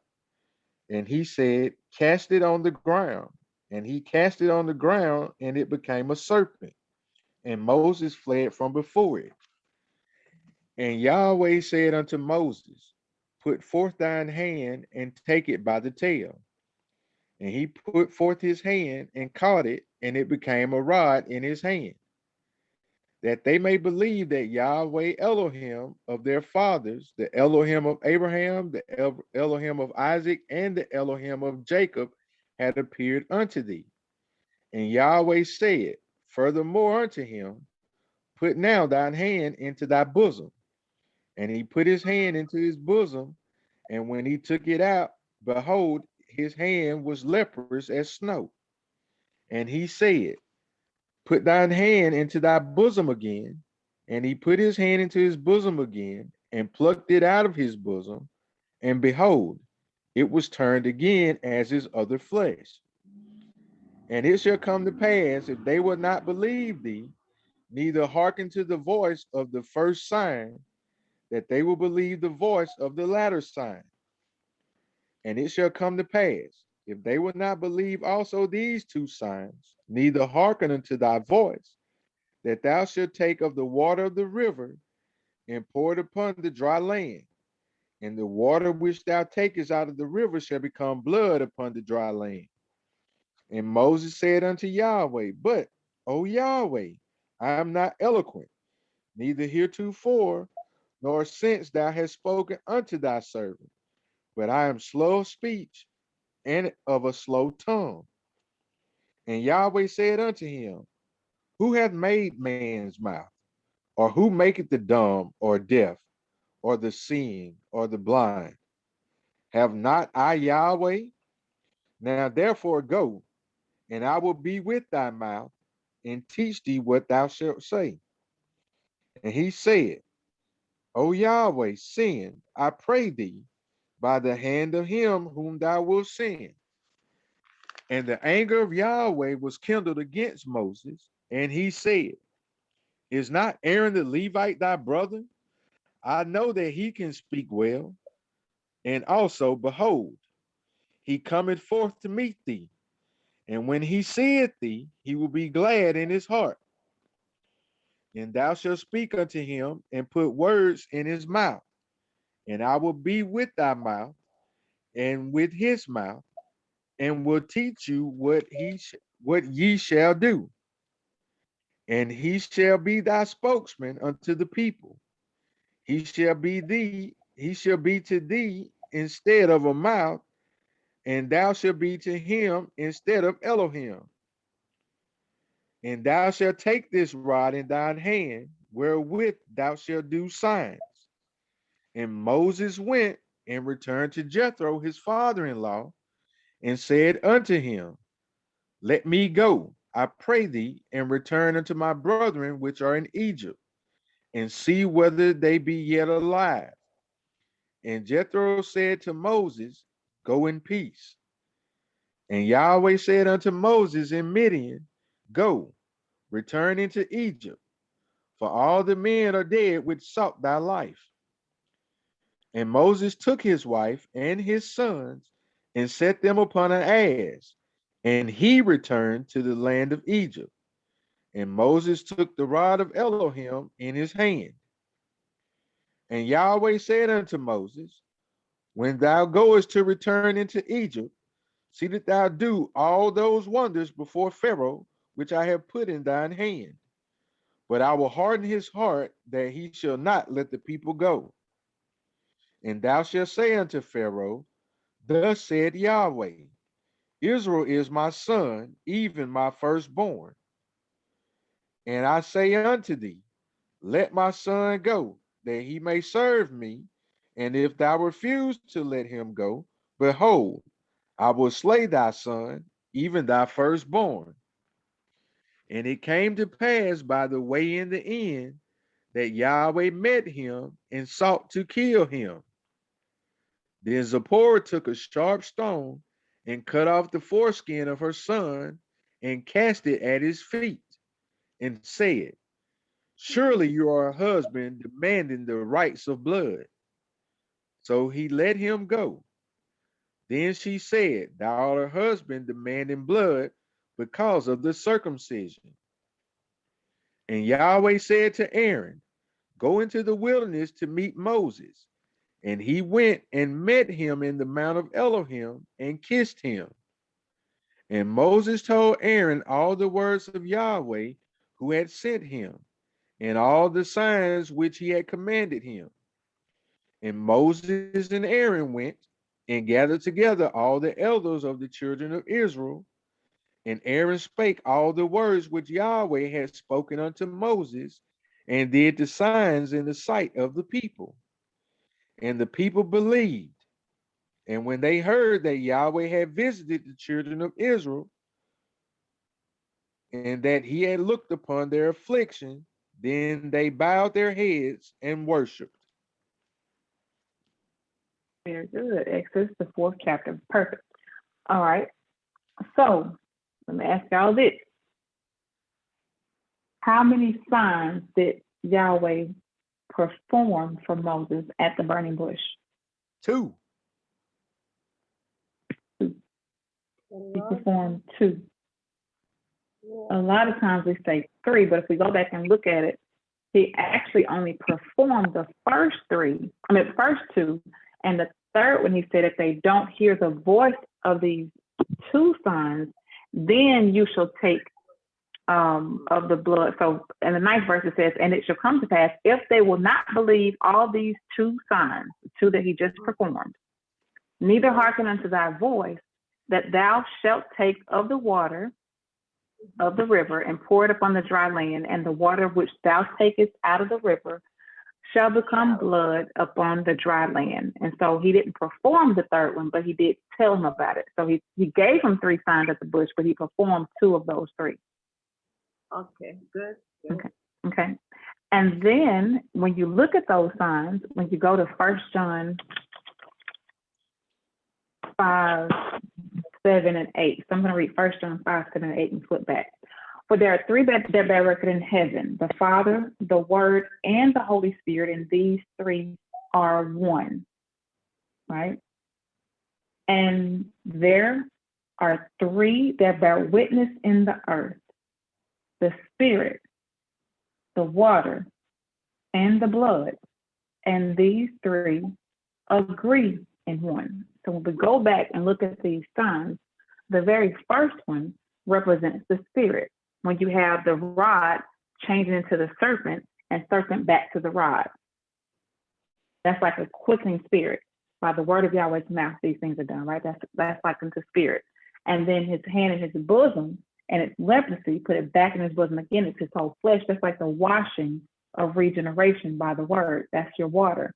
And he said, Cast it on the ground. And he cast it on the ground, and it became a serpent. And Moses fled from before it. And Yahweh said unto Moses, Put forth thine hand and take it by the tail. And he put forth his hand and caught it, and it became a rod in his hand, that they may believe that Yahweh Elohim of their fathers, the Elohim of Abraham, the Elohim of Isaac, and the Elohim of Jacob, had appeared unto thee. And Yahweh said furthermore unto him, Put now thine hand into thy bosom. And he put his hand into his bosom, and when he took it out, behold, his hand was leprous as snow. And he said, Put thine hand into thy bosom again. And he put his hand into his bosom again, and plucked it out of his bosom, and behold, it was turned again as his other flesh. And it shall come to pass, if they will not believe thee, neither hearken to the voice of the first sign, that they will believe the voice of the latter sign. And it shall come to pass, if they will not believe also these 2 signs, neither hearken unto thy voice, that thou shalt take of the water of the river and pour it upon the dry land. And the water which thou takest out of the river shall become blood upon the dry land. And Moses said unto Yahweh, But, O Yahweh, I am not eloquent, neither heretofore, nor since thou hast spoken unto thy servant, but I am slow of speech and of a slow tongue. And Yahweh said unto him, Who hath made man's mouth? Or who maketh the dumb or deaf, or the seeing, or the blind? Have not I Yahweh? Now therefore go, and I will be with thy mouth, and teach thee what thou shalt say. And he said, O Yahweh, send, I pray thee, by the hand of him whom thou wilt send. And the anger of Yahweh was kindled against Moses, and he said, Is not Aaron the Levite thy brother? I know that he can speak well. And also, behold, he cometh forth to meet thee. And when he seeth thee, he will be glad in his heart. And thou shalt speak unto him and put words in his mouth. And I will be with thy mouth and with his mouth, and will teach you what ye shall do. And he shall be thy spokesman unto the people. He shall be to thee instead of a mouth, and thou shalt be to him instead of Elohim. And thou shalt take this rod in thine hand, wherewith thou shalt do signs. And Moses went and returned to Jethro, his father-in-law, and said unto him, Let me go, I pray thee, and return unto my brethren which are in Egypt, and see whether they be yet alive. And Jethro said to Moses, Go in peace. And Yahweh said unto Moses in Midian, Go, return into Egypt, for all the men are dead which sought thy life. And Moses took his wife and his sons and set them upon an ass, and he returned to the land of Egypt. And Moses took the rod of Elohim in his hand. And Yahweh said unto Moses, When thou goest to return into Egypt, see that thou do all those wonders before Pharaoh, which I have put in thine hand. But I will harden his heart that he shall not let the people go. And thou shalt say unto Pharaoh, thus said Yahweh, Israel is my son, even my firstborn. And I say unto thee, let my son go, that he may serve me. And if thou refuse to let him go, behold, I will slay thy son, even thy firstborn. And it came to pass by the way in the end that Yahweh met him and sought to kill him. Then Zipporah took a sharp stone and cut off the foreskin of her son and cast it at his feet and said, surely you are a husband demanding the rights of blood. So he let him go. Then she said, thou art a husband demanding blood because of the circumcision. And Yahweh said to Aaron, go into the wilderness to meet Moses. And he went and met him in the mount of Elohim and kissed him. And Moses told Aaron all the words of Yahweh who had sent him, and all the signs which he had commanded him. And Moses and Aaron went and gathered together all the elders of the children of Israel. And Aaron spake all the words which Yahweh had spoken unto Moses, and did the signs in the sight of the people. And the people believed. And when they heard that Yahweh had visited the children of Israel, and that he had looked upon their affliction, then they bowed their heads and worshiped. Very good. Exodus, the 4th chapter. Perfect. All right. So let me ask y'all this. How many signs did Yahweh perform for Moses at the burning bush? 2. He performed 2. A lot of times we say 3, but if we go back and look at it, he actually only performed the first 2, and the third one he said, if they don't hear the voice of these 2 signs, then you shall take of the blood. So in the 9th verse it says, and it shall come to pass, if they will not believe all these 2 signs, 2 that he just performed, neither hearken unto thy voice, that thou shalt take of the water of the river and pour it upon the dry land, and the water which thou takest out of the river shall become blood upon the dry land. And so he didn't perform the 3rd one, but he did tell him about it. So he gave him 3 signs at the bush, but he performed 2 of those 3. Okay, good. Okay. And then when you look at those signs, when you go to 1 John 5, 7, and 8. So I'm going to read 1 John 5, 7, and 8 and flip back. For there are 3 that bear record in heaven, the Father, the Word, and the Holy Spirit, and these 3 are one, right? And there are 3 that bear witness in the earth, the Spirit, the water, and the blood. And these 3 agree in one. So when we go back and look at these signs, the very first one represents the Spirit. When you have the rod changing into the serpent and serpent back to the rod. That's like a quickening spirit. By the word of Yahweh's mouth, these things are done, right? That's like into spirit. And then his hand in his bosom and it's leprosy, put it back in his bosom again, it's his whole flesh. That's like the washing of regeneration by the word. That's your water.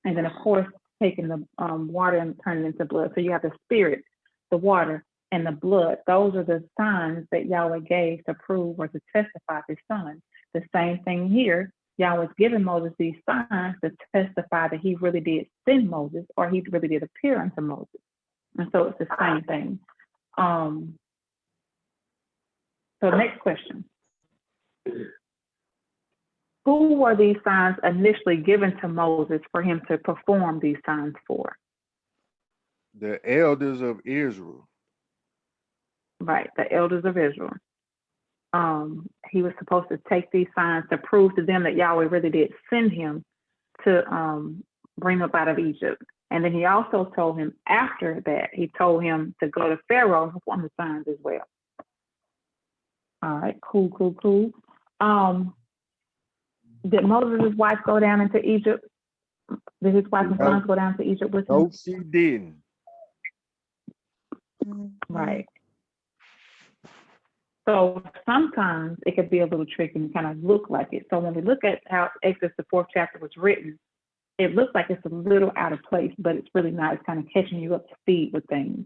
And then of course, taking the water and turning it into blood. So you have the spirit, the water, and the blood. Those are the signs that Yahweh gave to prove or to testify his son. The same thing here, Yahweh's given Moses these signs to testify that he really did send Moses, or he really did appear unto Moses. And so it's the same thing. So next question. Who were these signs initially given to Moses for him to perform these signs for? The elders of Israel. Right, the elders of Israel. He was supposed to take these signs to prove to them that Yahweh really did send him to bring up out of Egypt. And then he also told him after that, he told him to go to Pharaoh and perform the signs as well. All right, cool. Did Moses' wife go down into Egypt? Did his wife and sons go down to Egypt with him? No, she didn't. Right. So sometimes it could be a little tricky and kind of look like it. So when we look at how Exodus, the 4th chapter, was written, it looks like it's a little out of place, but it's really not. It's kind of catching you up to speed with things.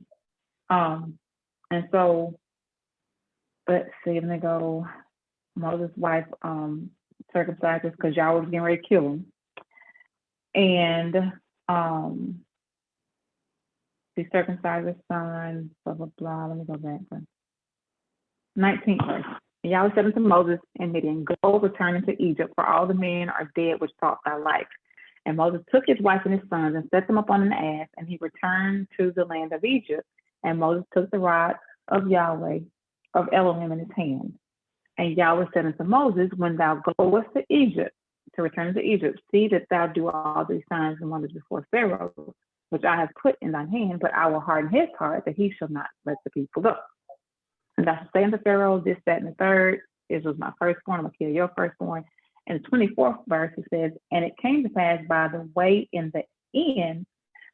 And so, let's see, I'm going to go, Moses' wife circumcised because y'all was getting ready to kill him. And he circumcised his son, blah, blah, blah. Let me go back. 19th verse. And Yahweh said unto Moses and Midian, go return into Egypt, for all the men are dead which sought thy life. And Moses took his wife and his sons and set them up on an ass, and he returned to the land of Egypt. And Moses took the rod of Yahweh, of Elohim, in his hand. And Yahweh said unto Moses, when thou goest to Egypt, to return to Egypt, see that thou do all these signs and wonders before Pharaoh, which I have put in thine hand, but I will harden his heart, that he shall not let the people go. And thou shalt say unto Pharaoh, this, that, and the third, Israel is my firstborn, I'm going to kill your firstborn. In the 24th verse, it says, and it came to pass by the way in the end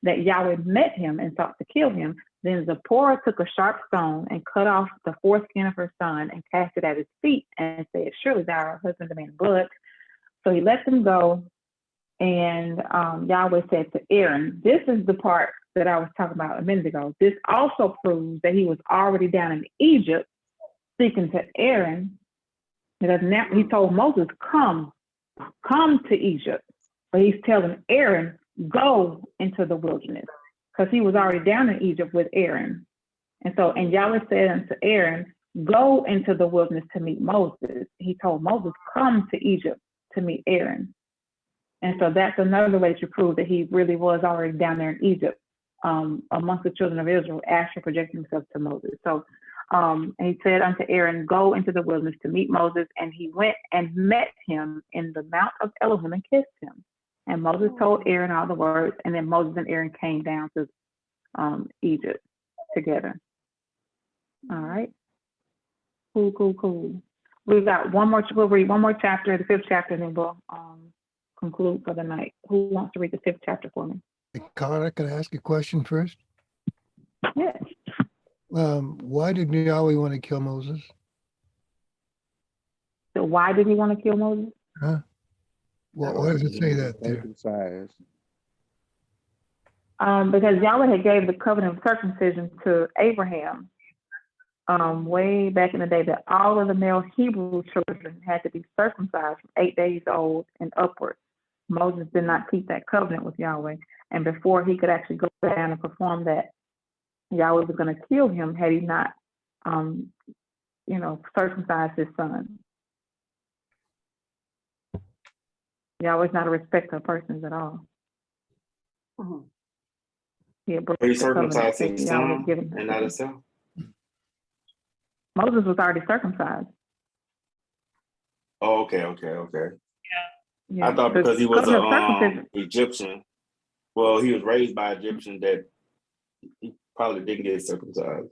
that Yahweh met him and sought to kill him. Then Zipporah took a sharp stone and cut off the foreskin of her son and cast it at his feet and said, surely thou art a husband of man of blood. So he let them go. And Yahweh said to Aaron, this is the part that I was talking about a minute ago. This also proves that he was already down in Egypt speaking to Aaron, because now he told Moses, come to Egypt. But he's telling Aaron, go into the wilderness, because he was already down in Egypt with Aaron. And so, and Yahweh said unto Aaron, go into the wilderness to meet Moses. He told Moses, come to Egypt to meet Aaron. And so that's another way to prove that he really was already down there in Egypt, amongst the children of Israel, actually projecting himself to Moses. So and he said unto Aaron, go into the wilderness to meet Moses. And he went and met him in the mount of Elohim and kissed him. And Moses told Aaron all the words, and then Moses and Aaron came down to Egypt together. All right. Cool. We've got one more, we'll read one more chapter, the 5th chapter, and then we'll conclude for the night. Who wants to read the 5th chapter for me? Hey, Connor, can I ask a question first? Yes. Why did Yahweh want to kill Moses? So why did he want to kill Moses? Huh? Well, why does it say that there? Circumcised. Because Yahweh had gave the covenant of circumcision to Abraham way back in the day, that all of the male Hebrew children had to be circumcised from 8 days old and upward. Moses did not keep that covenant with Yahweh. And before he could actually go down and perform that, Yahweh was going to kill him had he not, circumcised his son. Yahweh's not a respecter of persons at all. He had broken He the covenant circumcised that his Yahweh had son given him. and not himself. Moses was already circumcised. Oh, okay. Yeah. I thought The because he was covenant of a circumcision- Egyptian. Well, he was raised by Egyptian that he probably didn't get circumcised.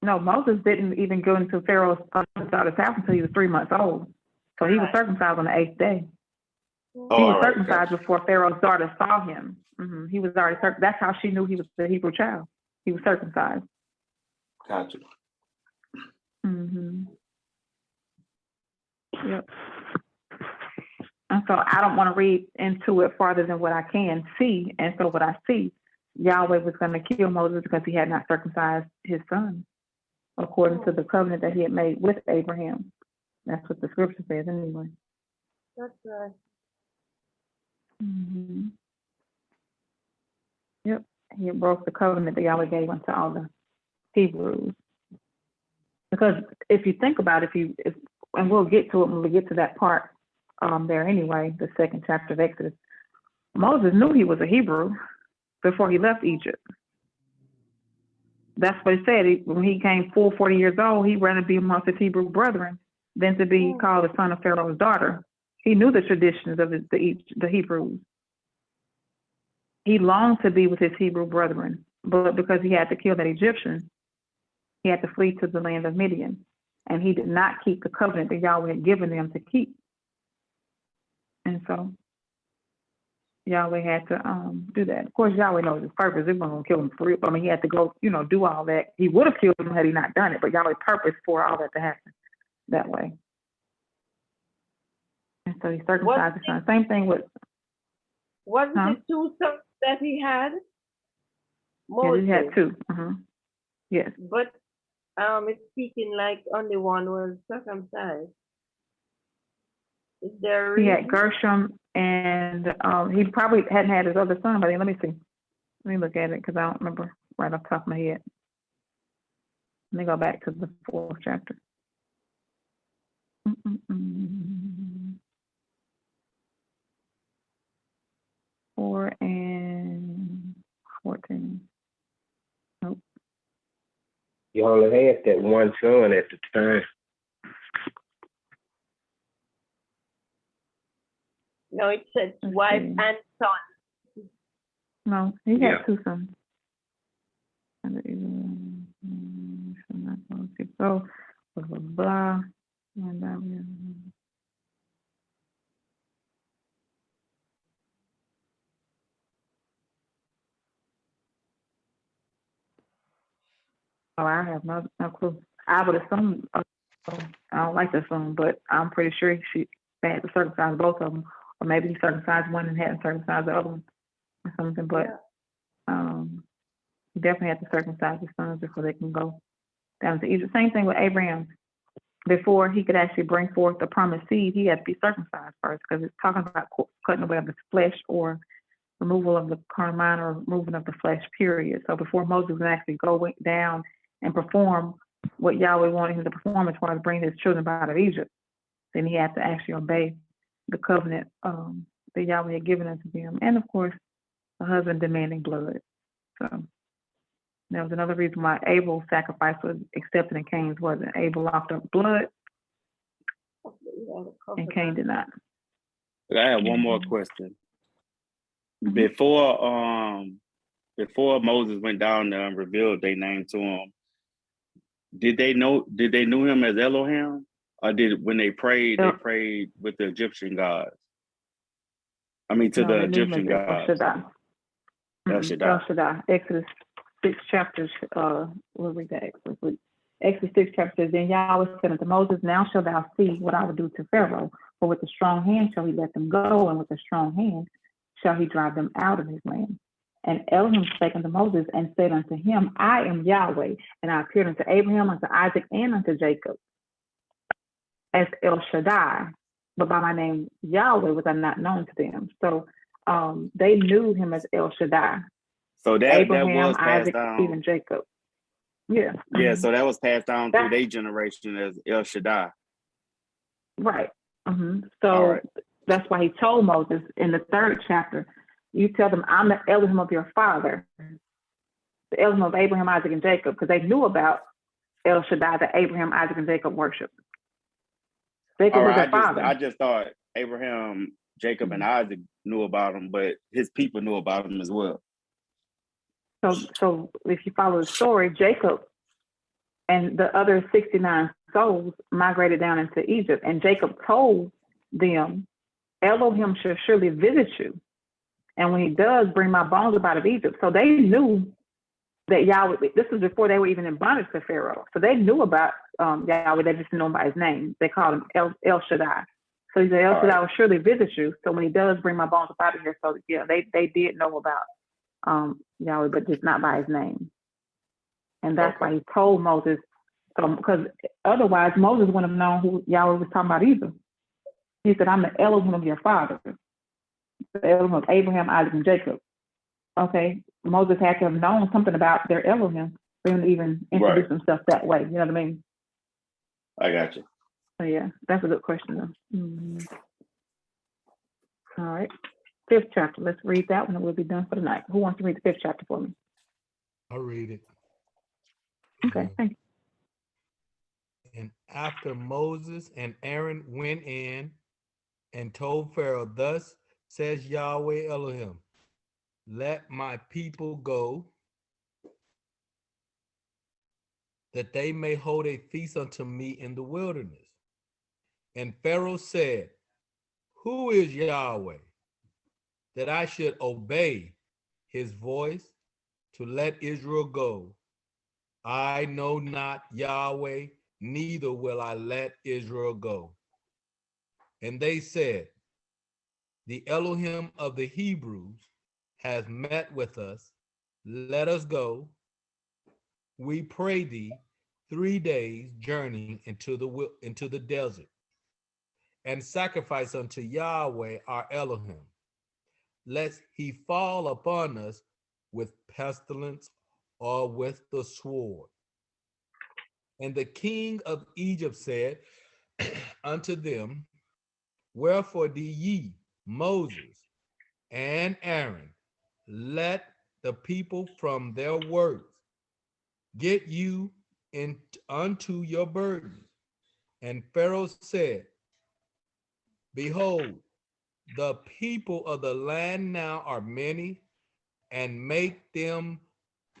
No, Moses didn't even go into Pharaoh's daughter's house until he was 3 months old. So he was circumcised on the 8th day. Oh, He was all right, circumcised gotcha. before Pharaoh's daughter saw him. He was already circumcised. That's how she knew he was the Hebrew child. He was circumcised. Gotcha. Yep. And so I don't want to read into it farther than what I can see. And so what I see, Yahweh was going to kill Moses because he had not circumcised his son, according to the covenant that he had made with Abraham. That's what the scripture says anyway. That's right. Yep. He broke the covenant that Yahweh gave unto all the Hebrews. Because if you think about it, and we'll get to it when we get to that part there anyway, the 2nd chapter of Exodus, Moses knew he was a Hebrew before he left Egypt. That's what he said. When he came full 40 years old, he'd rather be amongst his Hebrew brethren than to be called the son of Pharaoh's daughter. He knew the traditions of the Hebrews. He longed to be with his Hebrew brethren, but because he had to kill that Egyptian, he had to flee to the land of Midian. And he did not keep the covenant that Yahweh had given them to keep. And so Yahweh had to do that. Of course, Yahweh knows his purpose. He wasn't going to kill him for real. I mean, he had to go, do all that. He would have killed him had he not done it, but Yahweh purposed for all that to happen that way. And so he circumcised his son. Same thing with... Wasn't it 2 sons that he had? Moses. Yeah, he had 2. Yes. But it's speaking like only one was circumcised. Is there a reason? He had Gershom, and he probably hadn't had his other son by then. Let me see. Let me look at it because I don't remember right off the top of my head. Let me go back to the 4th chapter. 4 and 14. Nope. You only had that one son at the time. No, it says wife and son. No, he had 2 sons. So, blah, blah, blah. Oh, I have no clue. I would assume, I don't like to assume, but I'm pretty sure they had to circumcise both of them. Or maybe he circumcised one and hadn't circumcised the other one or something. But he definitely had to circumcise his sons before they can go down to Egypt. Same thing with Abraham. Before he could actually bring forth the promised seed, he had to be circumcised first, because it's talking about cutting away of the flesh or removal of the carnal mind or removal of the flesh, period. So before Moses would actually go down and perform what Yahweh wanted him to perform as far as bringing his children out of Egypt, then he had to actually obey the covenant that Yahweh had given unto them. And of course, the husband demanding blood. So that was another reason why Abel's sacrifice was accepted and Cain's wasn't. Abel offered up blood and Cain did not. I have one more question. Before Moses went down there and revealed their name to him, did they know him as Elohim? Or when they prayed with the Egyptian gods? I mean, to the Egyptian gods. El Shaddai. Exodus 6 chapters, we'll read that. Exodus 6 chapters. Then Yahweh said unto Moses, now shalt thou see what I will do to Pharaoh, for with a strong hand shall he let them go, and with a strong hand shall he drive them out of his land. And Elohim spake unto Moses and said unto him, I am Yahweh, and I appeared unto Abraham, unto Isaac, and unto Jacob as El Shaddai, but by my name Yahweh was I not known to them. So they knew him as El Shaddai. So Abraham, that was passed Isaac, down. even Jacob. Yeah. Yeah, so that was passed down through their generation as El Shaddai. Right. So that's why he told Moses in the 3rd chapter, you tell them, I'm the Elohim of your father, the Elohim of Abraham, Isaac, and Jacob, because they knew about El Shaddai that Abraham, Isaac, and Jacob worshiped. Jacob was their father. I just thought Abraham, Jacob, and Isaac knew about him, but his people knew about him as well. So if you follow the story, Jacob and the other 69 souls migrated down into Egypt, and Jacob told them, Elohim shall surely visit you, and when he does, bring my bones up out of Egypt. So they knew that Yahweh, this was before they were even in bondage to Pharaoh. So they knew about Yahweh, they just didn't know him by his name. They called him El Shaddai. So he said, El Shaddai will surely visit you. So when he does, bring my bones up out of here. So yeah, they did know about Yahweh, but just not by his name. And that's why he told Moses, because otherwise Moses wouldn't have known who Yahweh was talking about either. He said, I'm the Elohim of your father, the Elohim of Abraham, Isaac, and Jacob. Okay, Moses had to have known something about their Elohim for him to even introduce himself that way. You know what I mean? I got you. So yeah, that's a good question though. All right, 5th chapter. Let's read that one and we'll be done for the night. Who wants to read the 5th chapter for me? I'll read it. Okay, thank you. And after Moses and Aaron went in and told Pharaoh, thus says Yahweh Elohim, let my people go, that they may hold a feast unto me in the wilderness. And Pharaoh said, who is Yahweh, that I should obey his voice to let Israel go? I know not Yahweh, neither will I let Israel go. And they said, the Elohim of the Hebrews has met with us. Let us go, we pray thee, 3 days journey into the desert, and sacrifice unto Yahweh our Elohim, lest he fall upon us with pestilence or with the sword. And the king of Egypt said unto them, wherefore do ye, Moses and Aaron, let the people from their works get you unto your burdens? And Pharaoh said, behold, the people of the land now are many, and make them,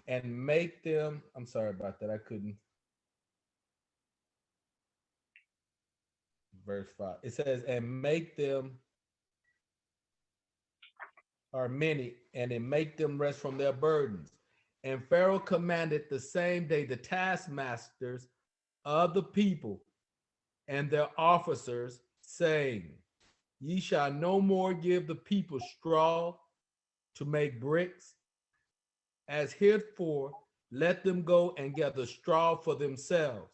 I'm sorry about that, I couldn't. Verse 5, it says, and make them are many, and it make them rest from their burdens. And Pharaoh commanded the same day the taskmasters of the people and their officers, saying, ye shall no more give the people straw to make bricks, as heretofore. Let them go and gather straw for themselves,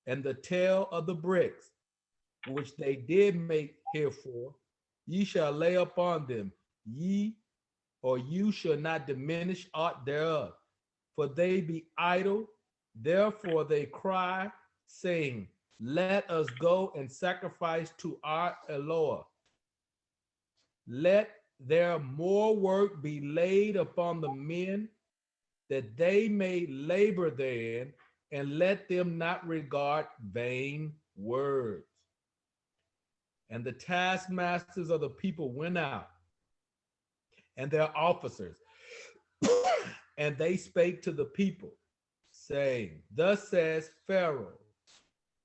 and the tail of the bricks, which they did make herefore, ye shall lay upon them, you shall not diminish aught thereof, for they be idle. Therefore they cry, saying, let us go and sacrifice to our Eloah. Let there more work be laid upon the men, that they may labor therein, and let them not regard vain words. And the taskmasters of the people went out, and their officers, and they spake to the people, saying, thus says Pharaoh,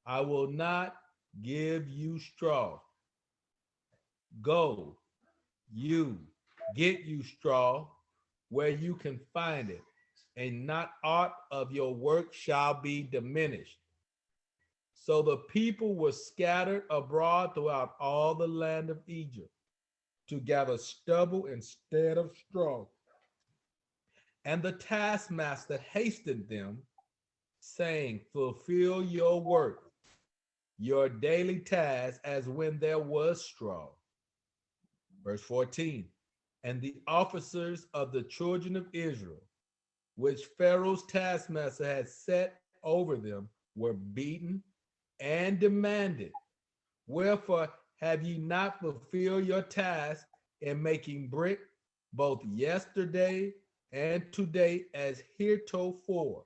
I will not give you straw. Go, you, get you straw where you can find it, and not aught of your work shall be diminished. So the people were scattered abroad throughout all the land of Egypt to gather stubble instead of straw. And the taskmaster hastened them, saying, fulfill your work, your daily task, as when there was straw. Verse 14, and the officers of the children of Israel, which Pharaoh's taskmaster had set over them, were beaten and demanded, wherefore have ye not fulfilled your task in making brick, both yesterday and today as heretofore?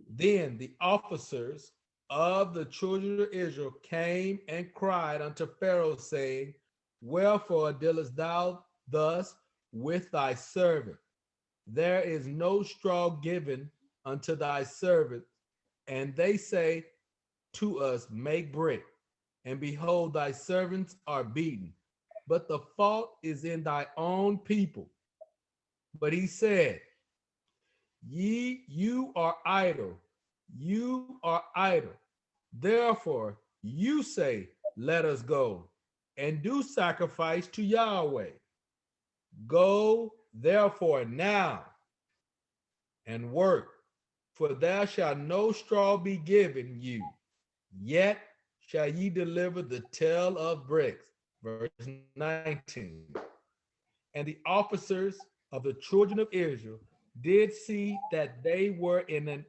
Then the officers of the children of Israel came and cried unto Pharaoh, saying, wherefore dealest thou thus with thy servant? There is no straw given unto thy servant. And they say to us, make brick. And behold, thy servants are beaten. But the fault is in thy own people. But he said, you are idle. You are idle. Therefore, you say, let us go and do sacrifice to Yahweh. Go therefore now and work, for there shall no straw be given you, yet shall ye deliver the tale of bricks. Verse 19. And the officers of the children of Israel did see that they were in an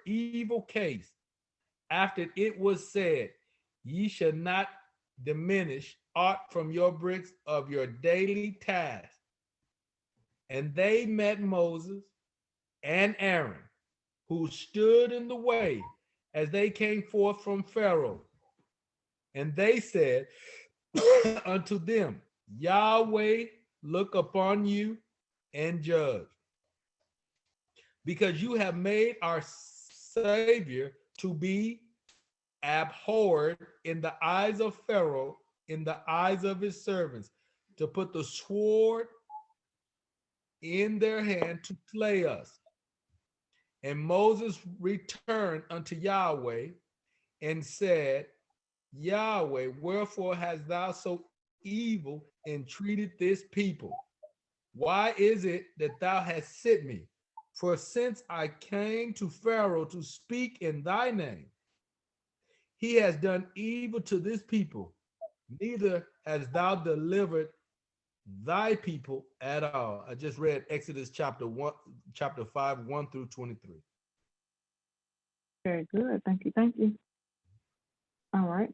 evil case, after it was said, ye shall not diminish aught from your bricks of your daily task. And they met Moses and Aaron, who stood in the way as they came forth from Pharaoh. And they said unto them, Yahweh look upon you and judge. Because you have made our Savior to be abhorred in the eyes of Pharaoh, in the eyes of his servants, to put the sword in their hand to slay us. And Moses returned unto Yahweh and said, Yahweh, wherefore hast thou so evil entreated this people? Why is it that thou hast sent me? For since I came to Pharaoh to speak in thy name, he has done evil to this people, neither hast thou delivered thy people at all. I just read Exodus chapter 5, 1 through 23. Very good. Thank you. Thank you. All right.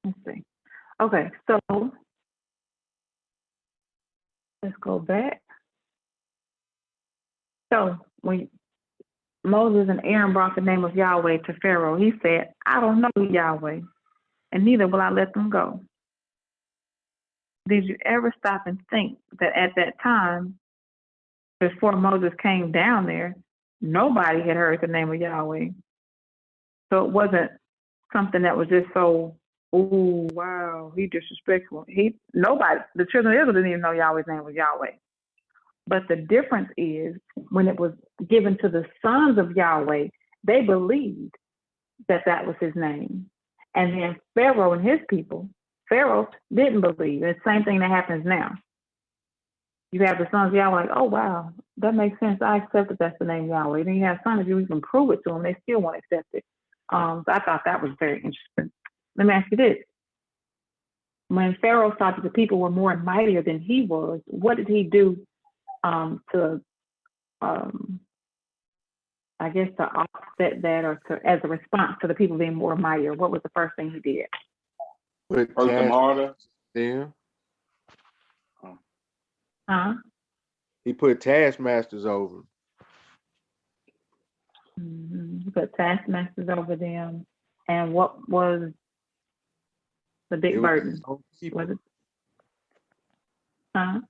Let's see. Okay, so let's go back. So when Moses and Aaron brought the name of Yahweh to Pharaoh, he said, I don't know Yahweh, and neither will I let them go. Did you ever stop and think that at that time, before Moses came down there, nobody had heard the name of Yahweh? So it wasn't something that was just so, oh, wow, he disrespectful. Nobody, the children of Israel didn't even know Yahweh's name was Yahweh. But the difference is when it was given to the sons of Yahweh, they believed that that was his name. And then Pharaoh and his people, Pharaoh didn't believe. It's the same thing that happens now. You have the sons of Yahweh like, oh, wow, that makes sense. I accept that that's the name Yahweh. Then you have sons, you can prove it to them, they still won't accept it. So I thought that was very interesting. Let me ask you this. When Pharaoh thought that the people were more mightier than he was, what did he do to offset that, or as a response to the people being more mightier? What was the first thing he did? Put Hurt them harder. them. Huh? He put taskmasters over. He put taskmasters over them. And what was the big burden? Was it? Huh?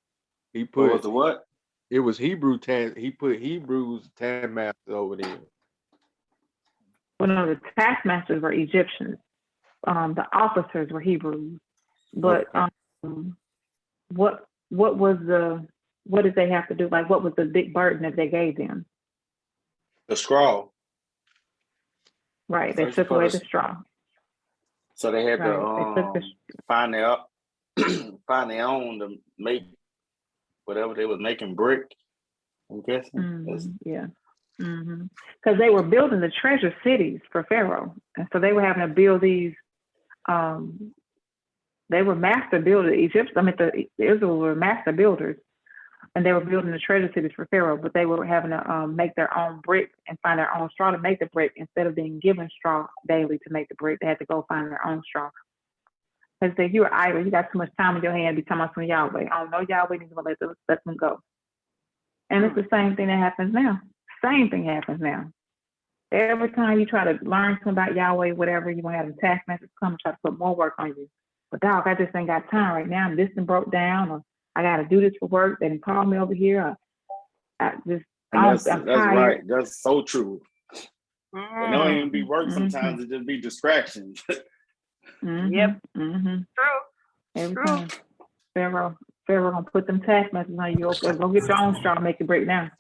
He What put was the what? It was he put Hebrews taskmasters over them. Well, no, the taskmasters were Egyptians. The officers were Hebrews. But what did they have to do? Like, what was the big burden that they gave them? The scroll. Right, they took away the straw. So they had to find their own to make whatever they was making brick. I'm guessing. Yeah. Because they were building the treasure cities for Pharaoh, and so they were having to build these. They were master builders. The Israel were master builders, and they were building the treasure cities for Pharaoh. But they were having to make their own brick and find their own straw to make the brick instead of being given straw daily to make the brick. They had to go find their own straw. Because if you were idle, you got too much time in your hand to be talking about some Yahweh. I don't know Yahweh, needs to let them go. And it's the same thing that happens now. Same thing happens now. Every time you try to learn something about Yahweh, whatever, you're going to have the taskmasters come and try to put more work on you. But dog, I just ain't got time right now. This one broke down, or I got to do this for work. They didn't call me over here. I'm that's tired. right. That's so true. It don't even be work sometimes. It just be distractions. Yep. True. Every True. time. Pharaoh gonna put them taskmasters on you. Okay, go get your own straw and make it break down.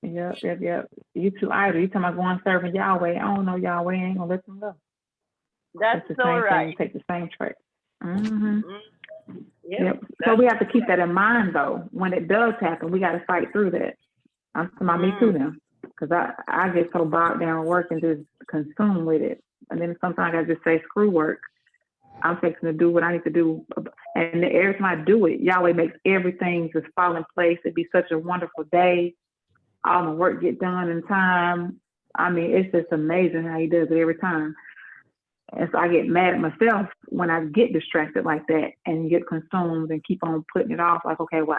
Yep. You too idle. You talking about going serving Yahweh. I don't know Yahweh. I ain't gonna let them go. That's the so same right. thing. You take the same track. Yep. So we have to keep that in mind, though. When it does happen, we got to fight through that. I'm talking about me too now, because I get so bogged down with work and just consumed with it, and then sometimes I just say screw work. I'm fixing to do what I need to do, and every time I do it, Yahweh makes everything just fall in place. It'd be such a wonderful day. All my work get done in time. I mean, it's just amazing how he does it every time. And so I get mad at myself when I get distracted like that and get consumed and keep on putting it off. Like, okay, well,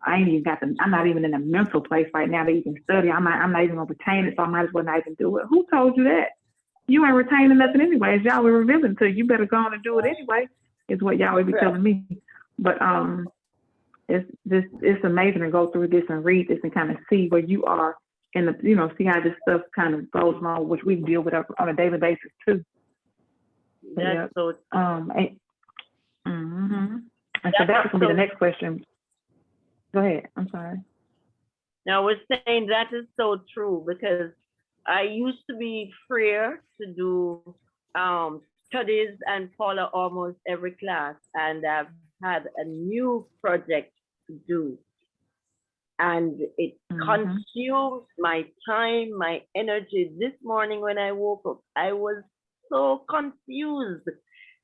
I ain't even I'm not even in a mental place right now that you can study. I'm not even gonna retain it, so I might as well not even do it. Who told you that? You ain't retaining nothing anyways. Y'all were revealing to you. You better go on and do it anyway. is what Yahweh be telling me. But it's amazing to go through this and read this and kind of see where you are in the, see how this stuff kind of goes along, which we deal with on a daily basis too. That's so. And so that was gonna be the next question. Go ahead. I'm sorry. Now we're saying that is so true, because I used to be freer to do studies and follow almost every class, and I've had a new project to do, and it consumes my time, my energy. This morning when I woke up, I was so confused.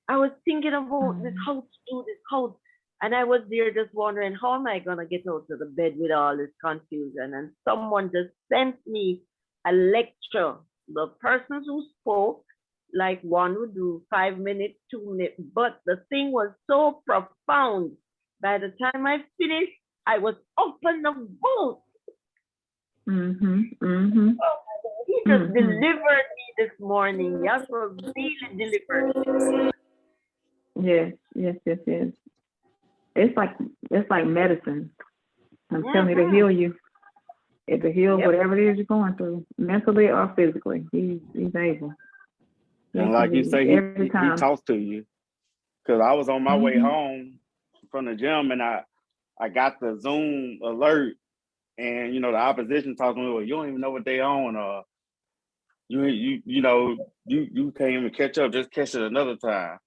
I was thinking about this, how to do this, and I was there just wondering, how am I gonna get out of the bed with all this confusion? And someone just sent me a lecture. The person who spoke, like one would do 5 minutes, 2 minutes, but the thing was so profound. By the time I finished, I was open the book. He just delivered me this morning. Yahweh really delivered me. Yes. It's like medicine. I'm telling you, to heal you. It'll heal whatever it is you're going through, mentally or physically. He's able. And like you say, he talks to you. Because I was on my way home from the gym, and I got the Zoom alert, and the opposition talking to me, well, you don't even know what they on, or you can't even catch up, just catch it another time.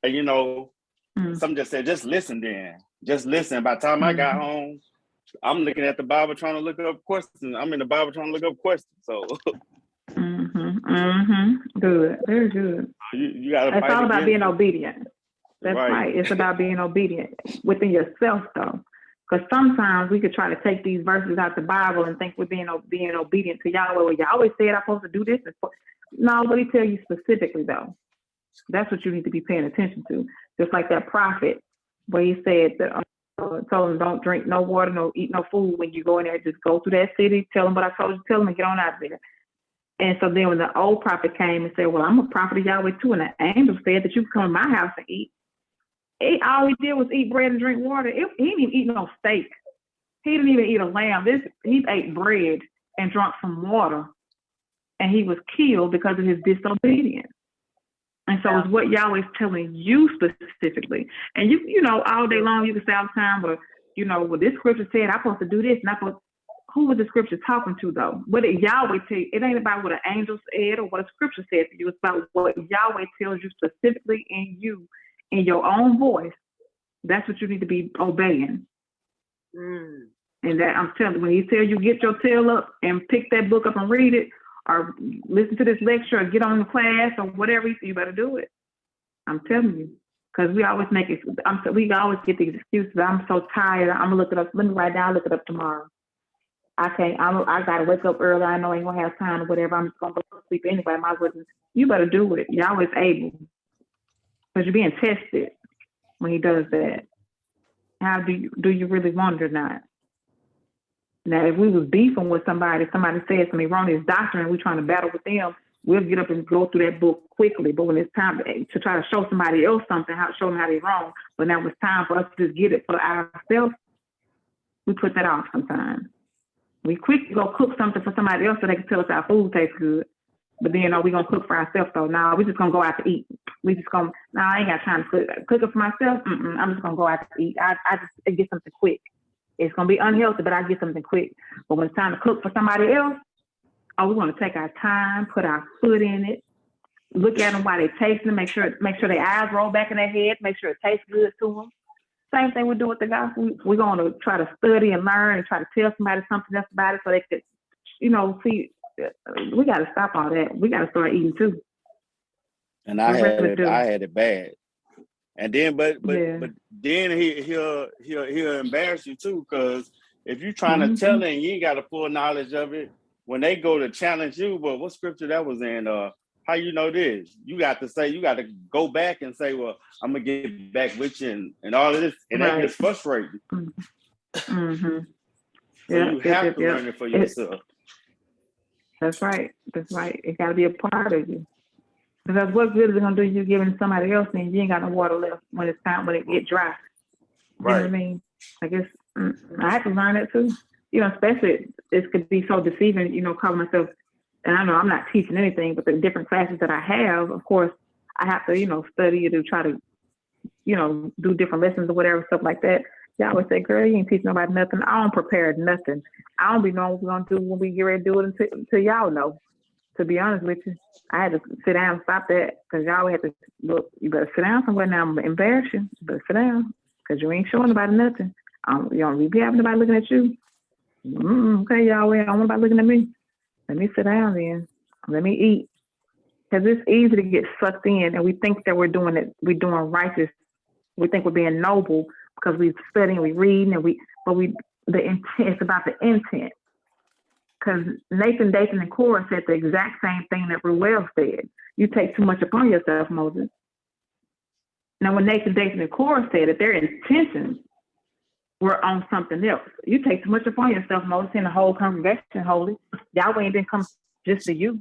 And some just said, just listen then. Just listen. By the time I got home, I'm looking at the Bible trying to look up questions. I'm in the Bible trying to look up questions. So good. Very good. You gotta It's all about being obedient. That's right. It's about being obedient within yourself, though. Because sometimes we could try to take these verses out the Bible and think we're being obedient to Yahweh. Well, Yahweh said I'm supposed to do this. No, but he tell you specifically, though. That's what you need to be paying attention to. Just like that prophet, where he said that told him don't drink no water, no eat no food when you go in there. Just go to that city, tell them what I told you, tell them and get on out of there. And so then when the old prophet came and said, well, I'm a prophet of Yahweh too, and the angel said that you can come to my house and eat. All he did was eat bread and drink water. He didn't even eat no steak. He didn't even eat a lamb. He ate bread and drank some water, and he was killed because of his disobedience. And so it's what Yahweh's telling you specifically. And you know, all day long you can say all the time, well, this scripture said I'm supposed to do this, and who was the scripture talking to though? What did Yahweh tell you? It ain't about what an angel said or what a scripture said to you. It's about what Yahweh tells you specifically in your own voice. That's what you need to be obeying. And that I'm telling you, when he tells you get your tail up and pick that book up and read it, or listen to this lecture, or get on the class, or whatever, you better do it. I'm telling you, because we always make it. We always get these excuses. I'm so tired. I'm gonna look it up. Let me write down. Look it up tomorrow. I can't. I gotta wake up early. I know I ain't gonna have time or whatever. I'm just gonna go to sleep anyway. You better do it. Yahweh's able, because you're being tested when he does that. How do you really want it or not? Now, if we was beefing with somebody said some erroneous doctrine and we're trying to battle with them, we'll get up and go through that book quickly. But when it's time to try to show somebody else something, show them how they're wrong, but now it's time for us to just get it for ourselves, we put that off sometimes. We quick go cook something for somebody else so they can tell us our food tastes good. But then, we're going to cook for ourselves, though. No, we're just going to go out to eat. I ain't got time to cook it for myself. I'm just going to go out to eat. I just get something quick. It's going to be unhealthy, but I get something quick. But when it's time to cook for somebody else, we want to take our time, put our foot in it, look at them while they're tasting, make sure their eyes roll back in their head, make sure it tastes good to them. Same thing we do with the gospel. We're going to try to study and learn and try to tell somebody something else about it so they could, see. We got to stop all that. We got to start eating too. And I had it bad. And then, but then he'll embarrass you too, because if you're trying to tell it and you ain't got a full knowledge of it, when they go to challenge you, but what scripture that was in? How you know this? You got to go back and say, well, I'm gonna get back with you and all of this, and that gets frustrating. So you have to learn it for yourself. That's right. It got to be a part of you. Because what good is it gonna do you giving to somebody else and you ain't got no water left when it's time when it get dry? You know what I Right. mean? I guess I had to learn that too. You know, especially it could be so deceiving, you know, calling myself, and I know I'm not teaching anything, but the different classes that I have, of course, I have to, you know, study to try to, you know, do different lessons or whatever, stuff like that. Y'all always say, girl, you ain't teaching nobody nothing. I don't prepare nothing. I don't be knowing what we're going to do when we get ready to do it until y'all know. To be honest with you, I had to sit down and stop that because y'all had to look, you better sit down somewhere now. I'm going to embarrass you. You better sit down because you ain't showing nobody nothing. You don't be having nobody looking at you. Okay, Yahweh, I don't want nobody looking at me. Let me sit down then. Let me eat. Because it's easy to get sucked in and we think that we're doing righteous. We think we're being noble because we're studying, we reading, the intent, it's about the intent. Because Nathan, Dathan, and Korah said the exact same thing that Ruel said. You take too much upon yourself, Moses. Now, when Nathan, Dathan, and Korah said that their intentions were on something else, you take too much upon yourself, Moses, and the whole congregation holy. Yahweh didn't come just to you.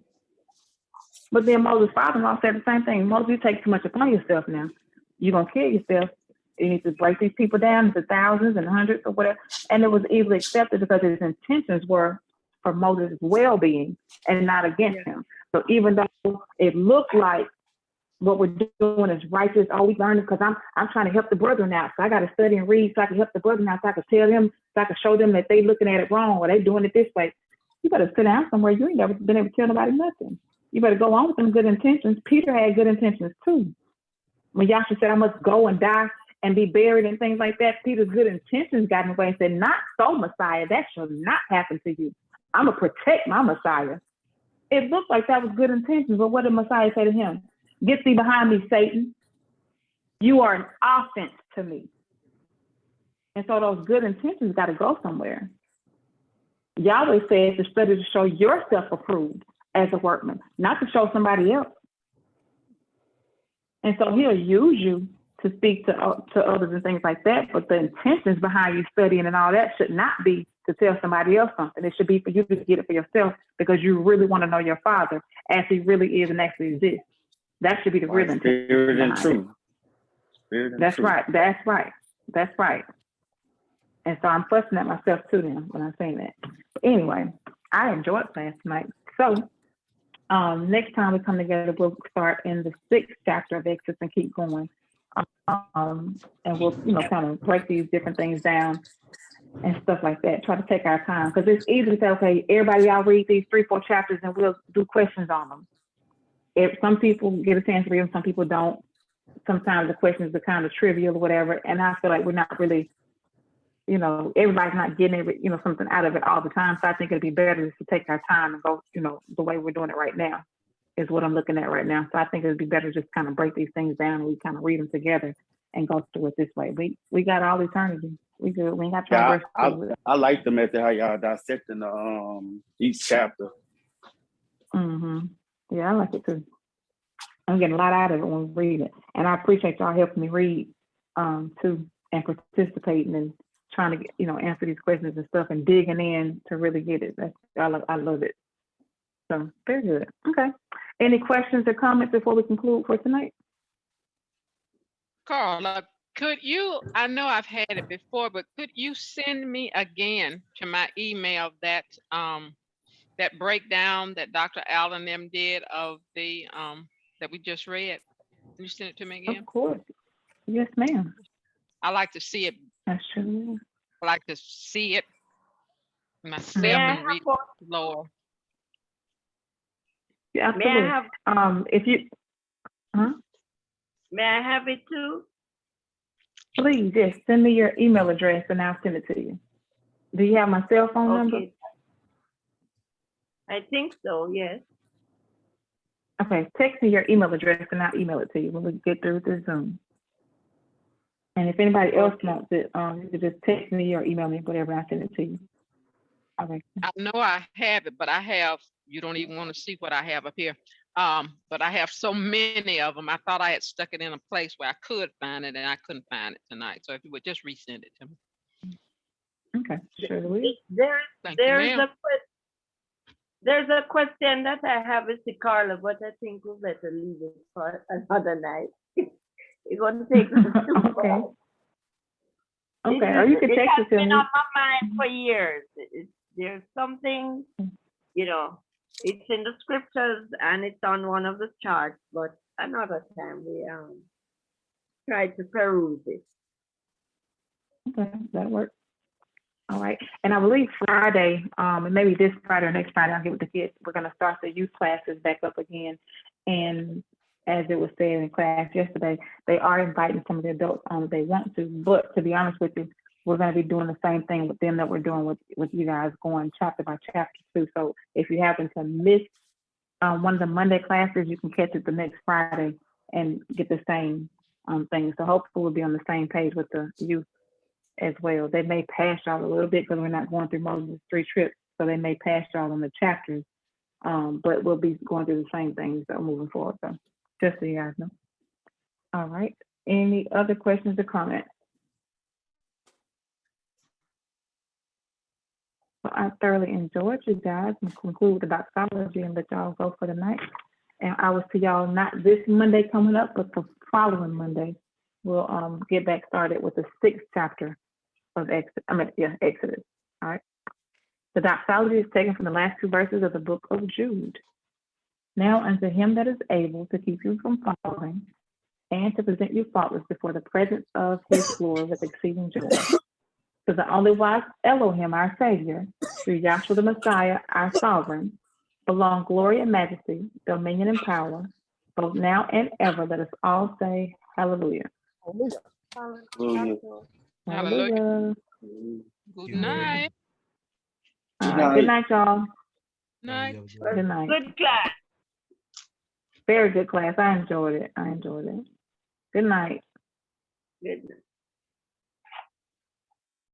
But then Moses' father-in-law said the same thing. Moses, you take too much upon yourself now. You're going to kill yourself. You need to break these people down into thousands and hundreds or whatever. And it was easily accepted because his intentions were for Moses' well-being and not against him. So even though it looked like what we're doing is righteous, we learn it because I'm trying to help the brethren out. So I got to study and read so I can help the brethren out, so I can tell them, so I can show them that they looking at it wrong or they doing it this way. You better sit down somewhere. You ain't never been able to tell nobody nothing. You better go on with them good intentions. Peter had good intentions too. When Yahshua said, I must go and die and be buried and things like that, Peter's good intentions got in the way and said, not so, Messiah. That shall not happen to you. I'm going to protect my Messiah. It looked like that was good intentions, but what did Messiah say to him? Get thee behind me, Satan. You are an offense to me. And so those good intentions got to go somewhere. Yahweh says to study to show yourself approved as a workman, not to show somebody else. And so he'll use you to speak to others and things like that, but the intentions behind you studying and all that should not be to tell somebody else something. It should be for you to get it for yourself because you really want to know your Father as he really is and actually exists. That should be the real intention. Spirit and truth. That's right. That's right. That's right. And so I'm fussing at myself too then when I'm saying that. But anyway, I enjoyed class tonight. So next time we come together, we'll start in the 6th chapter of Exodus and keep going. And we'll, kind of break these different things down and stuff like that. Try to take our time because it's easy to say, okay, everybody, y'all read these 3-4 chapters and we'll do questions on them. Some people get a chance to read them, some people don't. Sometimes the questions are kind of trivial or whatever, and I feel like we're not really, everybody's not getting something out of it all the time. So I think it'd be better just to take our time and go, the way we're doing it right now is what I'm looking at right now. So I think it'd be better just kind of break these things down and we kind of read them together and go through it this way. We got all eternity. We good. We ain't got to I like the method how y'all dissecting each chapter. Yeah, I like it too. I'm getting a lot out of it when we read it. And I appreciate y'all helping me read too and participating and trying to get, answer these questions and stuff and digging in to really get it. I love it. So very good. Okay. Any questions or comments before we conclude for tonight? Carla, could you, I know I've had it before, but could you send me again to my email that that breakdown that Dr. Allen them did of the that we just read? Can you send it to me again? Of course. Yes, ma'am. I like to see it. I sure will. I like to see it myself and read it slower. Yeah, absolutely. May I have? If you, May I have it too? Please, yes. Send me your email address and I'll send it to you. Do you have my cell phone number? I think so. Yes. Okay. Text me your email address and I'll email it to you when we get through the Zoom. And if anybody else wants it, you can just text me or email me, whatever, and I'll send it to you. All right. I know I have it, but I have, you don't even want to see what I have up here. But I have so many of them. I thought I had stuck it in a place where I could find it and I couldn't find it tonight. So if you would just resend it to me. Okay, sure will. There is a There's a question that I have with Carla, but I think we'll better leave it for another night. It's going to take us too Okay. long. Okay, or you can It text has it to been me. on my mind for years. There's something, you know, it's in the scriptures and it's on one of the charts, but another time we try to peruse it. Okay, that works. All right, and I believe Friday, and maybe this Friday or next Friday, I'll get with the kids. We're gonna start the youth classes back up again. And as it was said in class yesterday, they are inviting some of the adults on if they want to. But to be honest with you, we're gonna be doing the same thing with them that we're doing with you guys, going chapter by chapter too. So if you happen to miss one of the Monday classes, you can catch it the next Friday and get the same thing. So hopefully we'll be on the same page with the youth as well. They may pass y'all a little bit because we're not going through Moses' 3 trips, so they may pass y'all on the chapters, but we'll be going through the same things moving forward. So just so you guys know. All right. Any other questions or comments? Well, I thoroughly enjoyed you guys. And conclude with the doxology and let y'all go for the night. And I will see y'all not this Monday coming up, but the following Monday. We'll get back started with the 6th chapter of Exodus. All right. The doxology is taken from the last 2 verses of the book of Jude. Now unto him that is able to keep you from falling and to present you faultless before the presence of his glory with exceeding joy. To the only wise Elohim, our Savior, through Yahshua the Messiah, our Sovereign, belong glory and majesty, dominion and power, both now and ever. Let us all say hallelujah. Hallelujah. Hallelujah. Good Amen. night. All right. Good night, y'all. Night. Good night. Good class. Very good class. I enjoyed it. Good night. Good night.